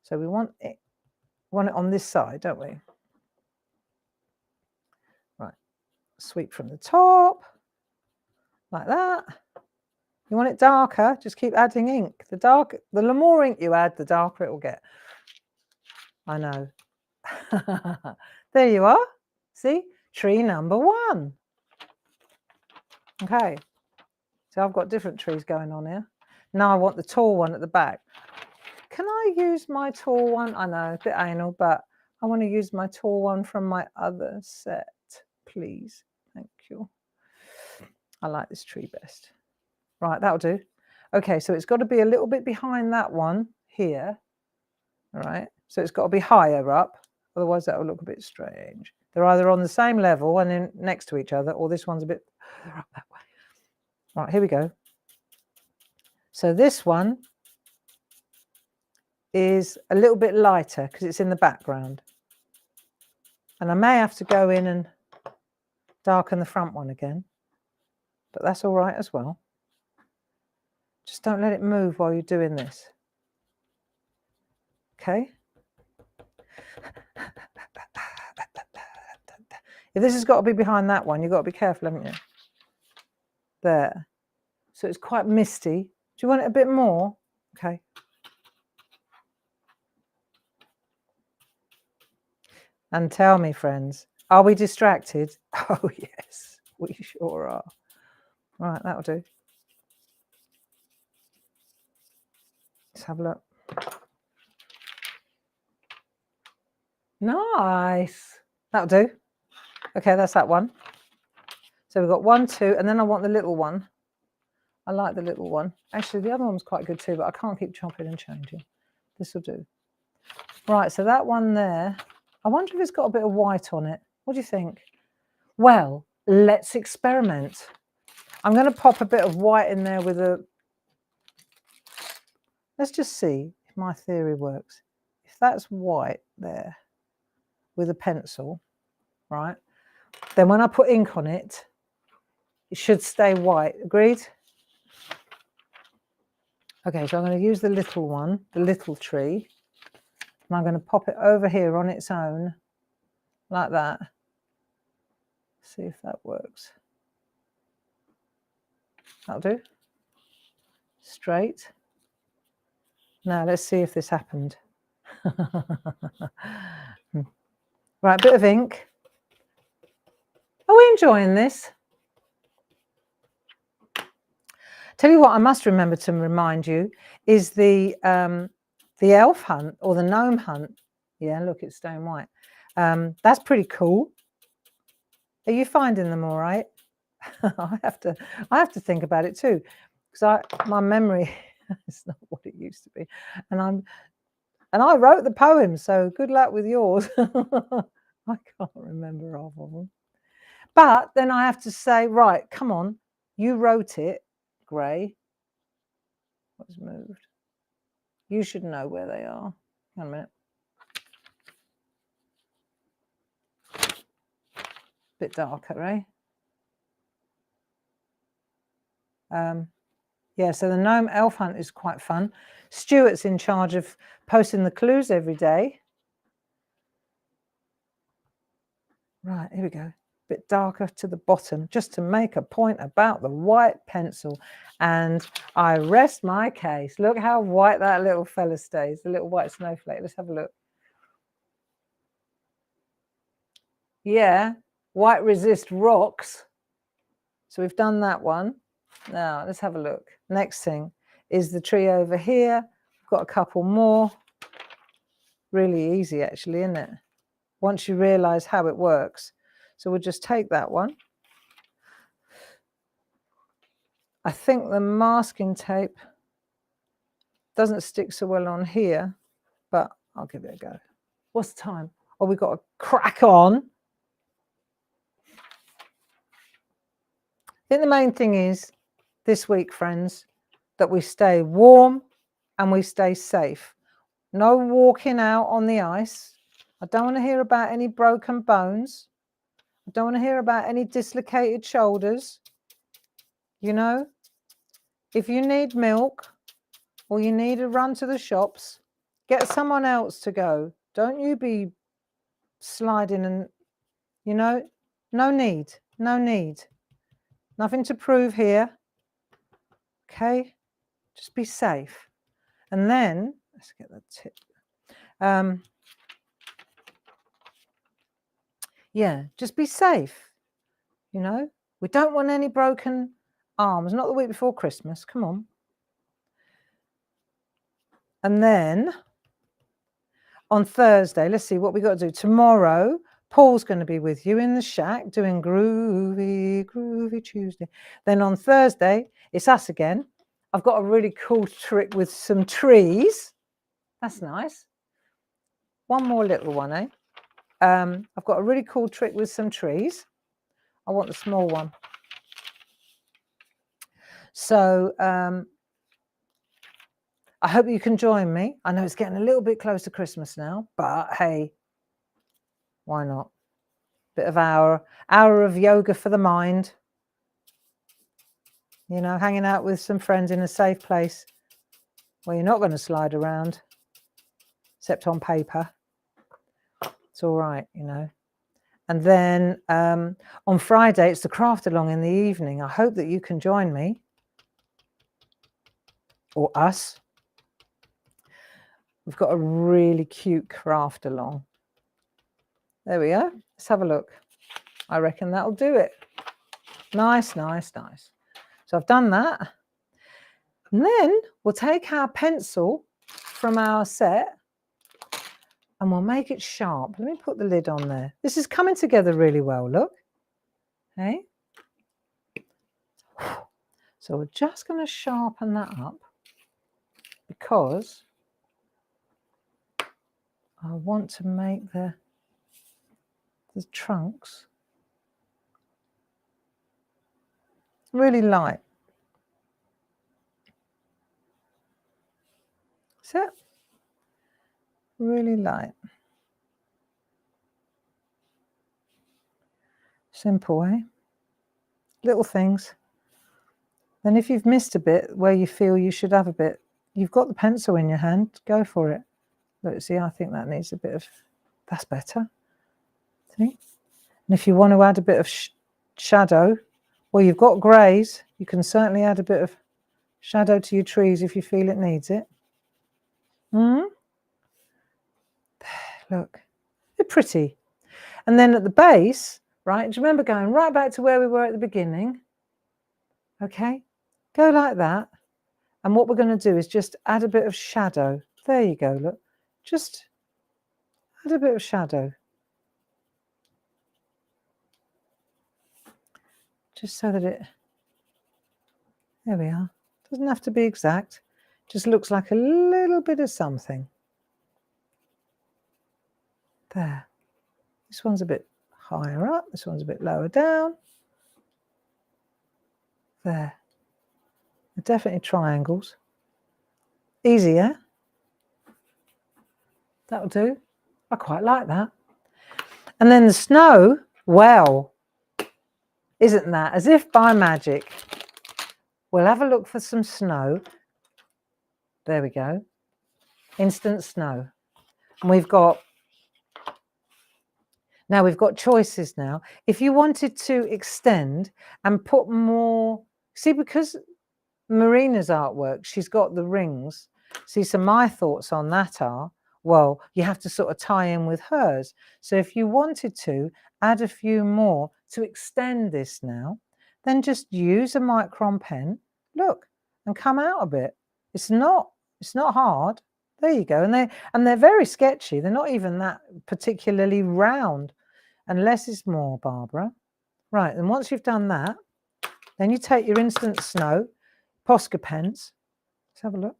So we want it on this side, don't we? Right, sweep from the top, like that. You want it darker, just keep adding ink. The more ink you add, the darker it will get. I know. There you are. See? Tree number 1. Okay. So I've got different trees going on here. Now I want the tall one at the back. Can I use my tall one? I know, a bit anal, but I want to use my tall one from my other set, please. Thank you. I like this tree best. Right, that'll do. Okay, so it's got to be a little bit behind that one here. All right, so it's got to be higher up, otherwise that will look a bit strange. They're either on the same level and then next to each other, or this one's a bit up that way. Right, here we go. So this one is a little bit lighter because it's in the background. And I may have to go in and darken the front one again, but that's all right as well. Just don't let it move while you're doing this. Okay. If this has got to be behind that one, you've got to be careful, haven't you? There. So it's quite misty. Do you want it a bit more? Okay. And tell me, friends, are we distracted? Oh, yes, we sure are. Right, that'll do. Let's have a look. Nice. That'll do. Okay, that's that one. So we've got 1, 2, and then I want the little one. I like the little one. Actually, the other one was quite good too, but I can't keep chopping and changing. This will do. Right, so that one there, I wonder if it's got a bit of white on it. What do you think? Well, let's experiment. I'm going to pop a bit of white in there with a... Let's just see if my theory works. If that's white there with a pencil, right, then when I put ink on it, it should stay white. Agreed? Okay, so I'm going to use the little one, the little tree, and I'm going to pop it over here on its own, like that. See if that works. That'll do. Straight. Now let's see if this happened. Right, a bit of ink. Are we enjoying this? Tell you what, I must remember to remind you is the elf hunt or the gnome hunt. Yeah, look, it's stone white. That's pretty cool. Are you finding them all right? I have to think about it too, because my memory is not what it used to be, and I wrote the poem, so good luck with yours. I can't remember half of them. But then I have to say, right, come on, you wrote it, Gray. What's moved? You should know where they are. Hang on a minute. Bit darker, eh? Yeah, so the gnome elf hunt is quite fun. Stuart's in charge of posting the clues every day. Right, here we go. Bit darker to the bottom, just to make a point about the white pencil. And I rest my case. Look how white that little fella stays, the little white snowflake. Let's have a look. Yeah, white resist rocks. So we've done that one. Now let's have a look. Next thing is the tree over here. We've got a couple more. Really easy actually, isn't it? Once you realize how it works. So we'll just take that one. I think the masking tape doesn't stick so well on here, but I'll give it a go. What's the time? Oh, we've got to crack on. I think the main thing is this week, friends, that we stay warm and we stay safe. No walking out on the ice. I don't want to hear about any broken bones. I don't want to hear about any dislocated shoulders. You know, if you need milk or you need a run to the shops, get someone else to go. Don't you be sliding and, you know, no need, no need. Nothing to prove here. Okay, just be safe. And then, let's get the tip. Yeah, just be safe, you know. We don't want any broken arms, not the week before Christmas, come on. And then on Thursday, let's see what we got to do. Tomorrow, Paul's going to be with you in the shack doing groovy Tuesday. Then on Thursday, it's us again. I've got a really cool trick with some trees. That's nice. One more little one, eh? I've got a really cool trick with some trees. I want the small one. So I hope you can join me. I know it's getting a little bit close to Christmas now, but hey, why not? Bit of hour of yoga for the mind. You know, hanging out with some friends in a safe place where you're not going to slide around, except on paper. It's all right, you know. And then on Friday, it's the craft along in the evening. I hope that you can join me or us. We've got a really cute craft along. There we are. Let's have a look. I reckon that'll do it. Nice, nice, nice. So I've done that. And then we'll take our pencil from our set and we'll make it sharp. Let me put the lid on there. This is coming together really well, look. Okay. So we're just going to sharpen that up because I want to make the trunks really light. So really light. Simple, eh? Little things. Then if you've missed a bit where you feel you should have a bit, you've got the pencil in your hand, go for it. Look, see, I think that needs a bit of, that's better. See? And if you want to add a bit of shadow, well, you've got greys, you can certainly add a bit of shadow to your trees if you feel it needs it. There, look, they're pretty. And then at the base, right, do you remember going right back to where we were at the beginning? Okay, go like that. And what we're going to do is just add a bit of shadow. There you go, look. Just add a bit of shadow. Just so that it, there we are. Doesn't have to be exact. Just looks like a little bit of something. There. This one's a bit higher up. This one's a bit lower down. There. They're definitely triangles. Easy, yeah? That'll do. I quite like that. And then the snow, well, isn't that as if by magic? We'll have a look for some snow. There we go. Instant snow. And we've got, now we've got choices now. If you wanted to extend and put more, see, because Marina's artwork, she's got the rings. See, so my thoughts on that are, well, you have to sort of tie in with hers. So if you wanted to add a few more to extend this now, then just use a micron pen, look, and come out a bit. It's not hard. There you go. And they're very sketchy. They're not even that particularly round, unless it's more, Barbara. Right, and once you've done that, then you take your instant snow, Posca pens. Let's have a look.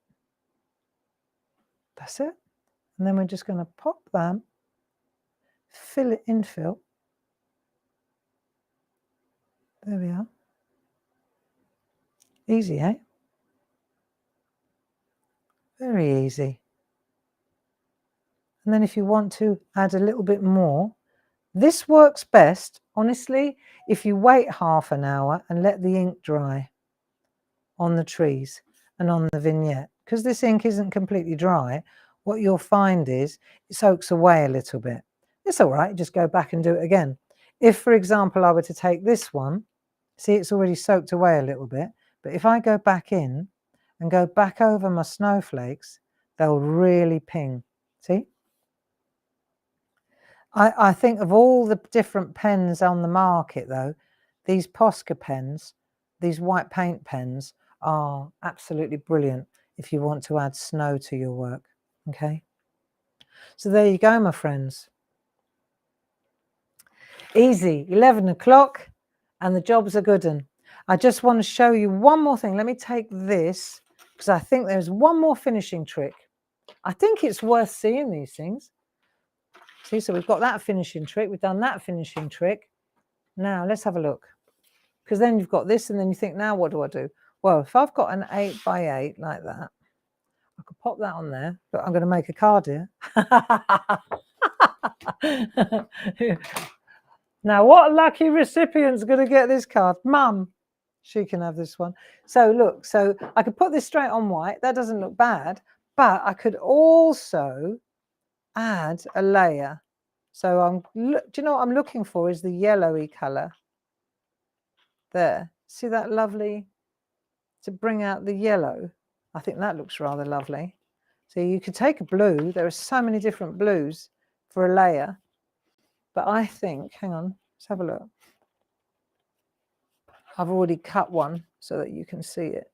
That's it. And then we're just going to pop them, fill it, infill. There we are. Easy, eh? Very easy. And then if you want to add a little bit more, this works best, honestly, if you wait half an hour and let the ink dry on the trees and on the vignette. Because this ink isn't completely dry, what you'll find is it soaks away a little bit. It's all right, just go back and do it again. If, for example, I were to take this one, see, it's already soaked away a little bit, but if I go back in and go back over my snowflakes, they'll really ping, see? I think of all the different pens on the market, though, these Posca pens, these white paint pens, are absolutely brilliant if you want to add snow to your work. Okay, so there you go, my friends. Easy, 11 o'clock, and the job's a good one. I just want to show you one more thing. Let me take this, because I think there's one more finishing trick. I think it's worth seeing these things. See, so we've got that finishing trick. We've done that finishing trick. Now, let's have a look. Because then you've got this, and then you think, now what do I do? Well, if I've got an 8x8 like that, I could pop that on there, but I'm going to make a card here. Now, what lucky recipient's going to get this card? Mum. She can have this one. So look, so I could put this straight on white. That doesn't look bad, but I could also add a layer. So do you know what I'm looking for is the yellowy color there. See that lovely, to bring out the yellow? I think that looks rather lovely. So you could take a blue. There are so many different blues for a layer. But I think, hang on, let's have a look. I've already cut one so that you can see it.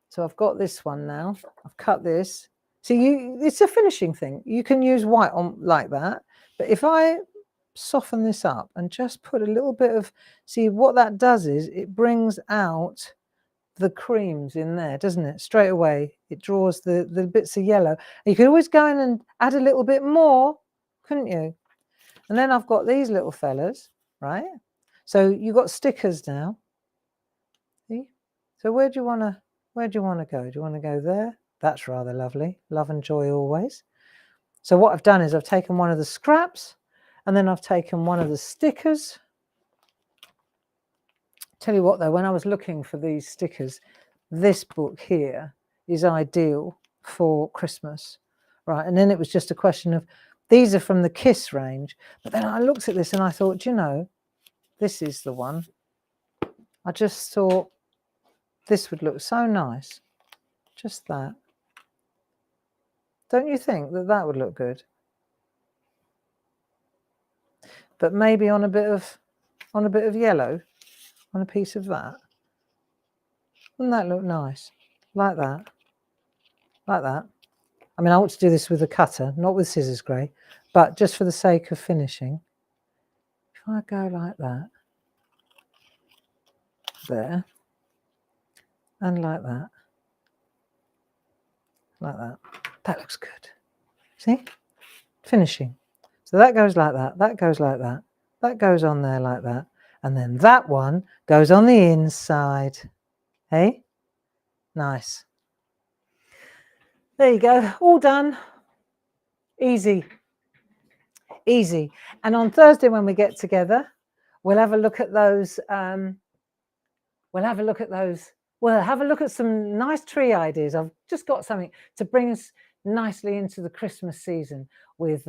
So I've got this one now. I've cut this. See, it's a finishing thing. You can use white on like that. But if I soften this up and just put a little bit of, see what that does is it brings out the creams in there, doesn't it? Straight away, it draws the bits of yellow. And you could always go in and add a little bit more, couldn't you? And then I've got these little fellas, right? So you've got stickers now. See? So where do you want to go? Do you want to go there? That's rather lovely. Love and joy always. So what I've done is I've taken one of the scraps, and then I've taken one of the stickers. Tell you what though, when I was looking for these stickers, this book here is ideal for Christmas, right? And then it was just a question of, these are from the Kiss range. But then I looked at this and I thought, you know, this is the one. I just thought this would look so nice. Just that. Don't you think that that would look good? But maybe on a bit of yellow, on a piece of that. Wouldn't that look nice? Like that. Like that. I mean, I want to do this with a cutter, not with scissors grey, but just for the sake of finishing. If I go like that, there, and like that, that looks good. See? Finishing. So that goes like that, that goes like that, that goes on there like that, and then that one goes on the inside. Hey? Nice. There you go, all done. Easy. Easy. And on Thursday when we get together, we'll have a look at those, we'll have a look at some nice tree ideas. I've just got something to bring us nicely into the Christmas season with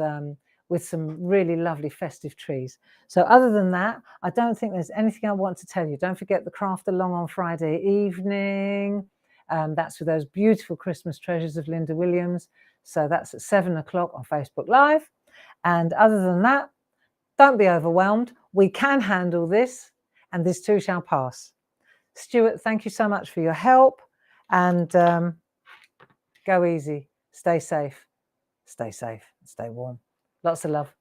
some really lovely festive trees. So other than that, I don't think there's anything I want to tell you. Don't forget the craft along on Friday evening. That's with those beautiful Christmas treasures of Linda Williams. So that's at 7 o'clock on Facebook Live. And other than that, don't be overwhelmed. We can handle this, and this too shall pass. Stuart, thank you so much for your help, and go easy. Stay safe, stay warm. Lots of love.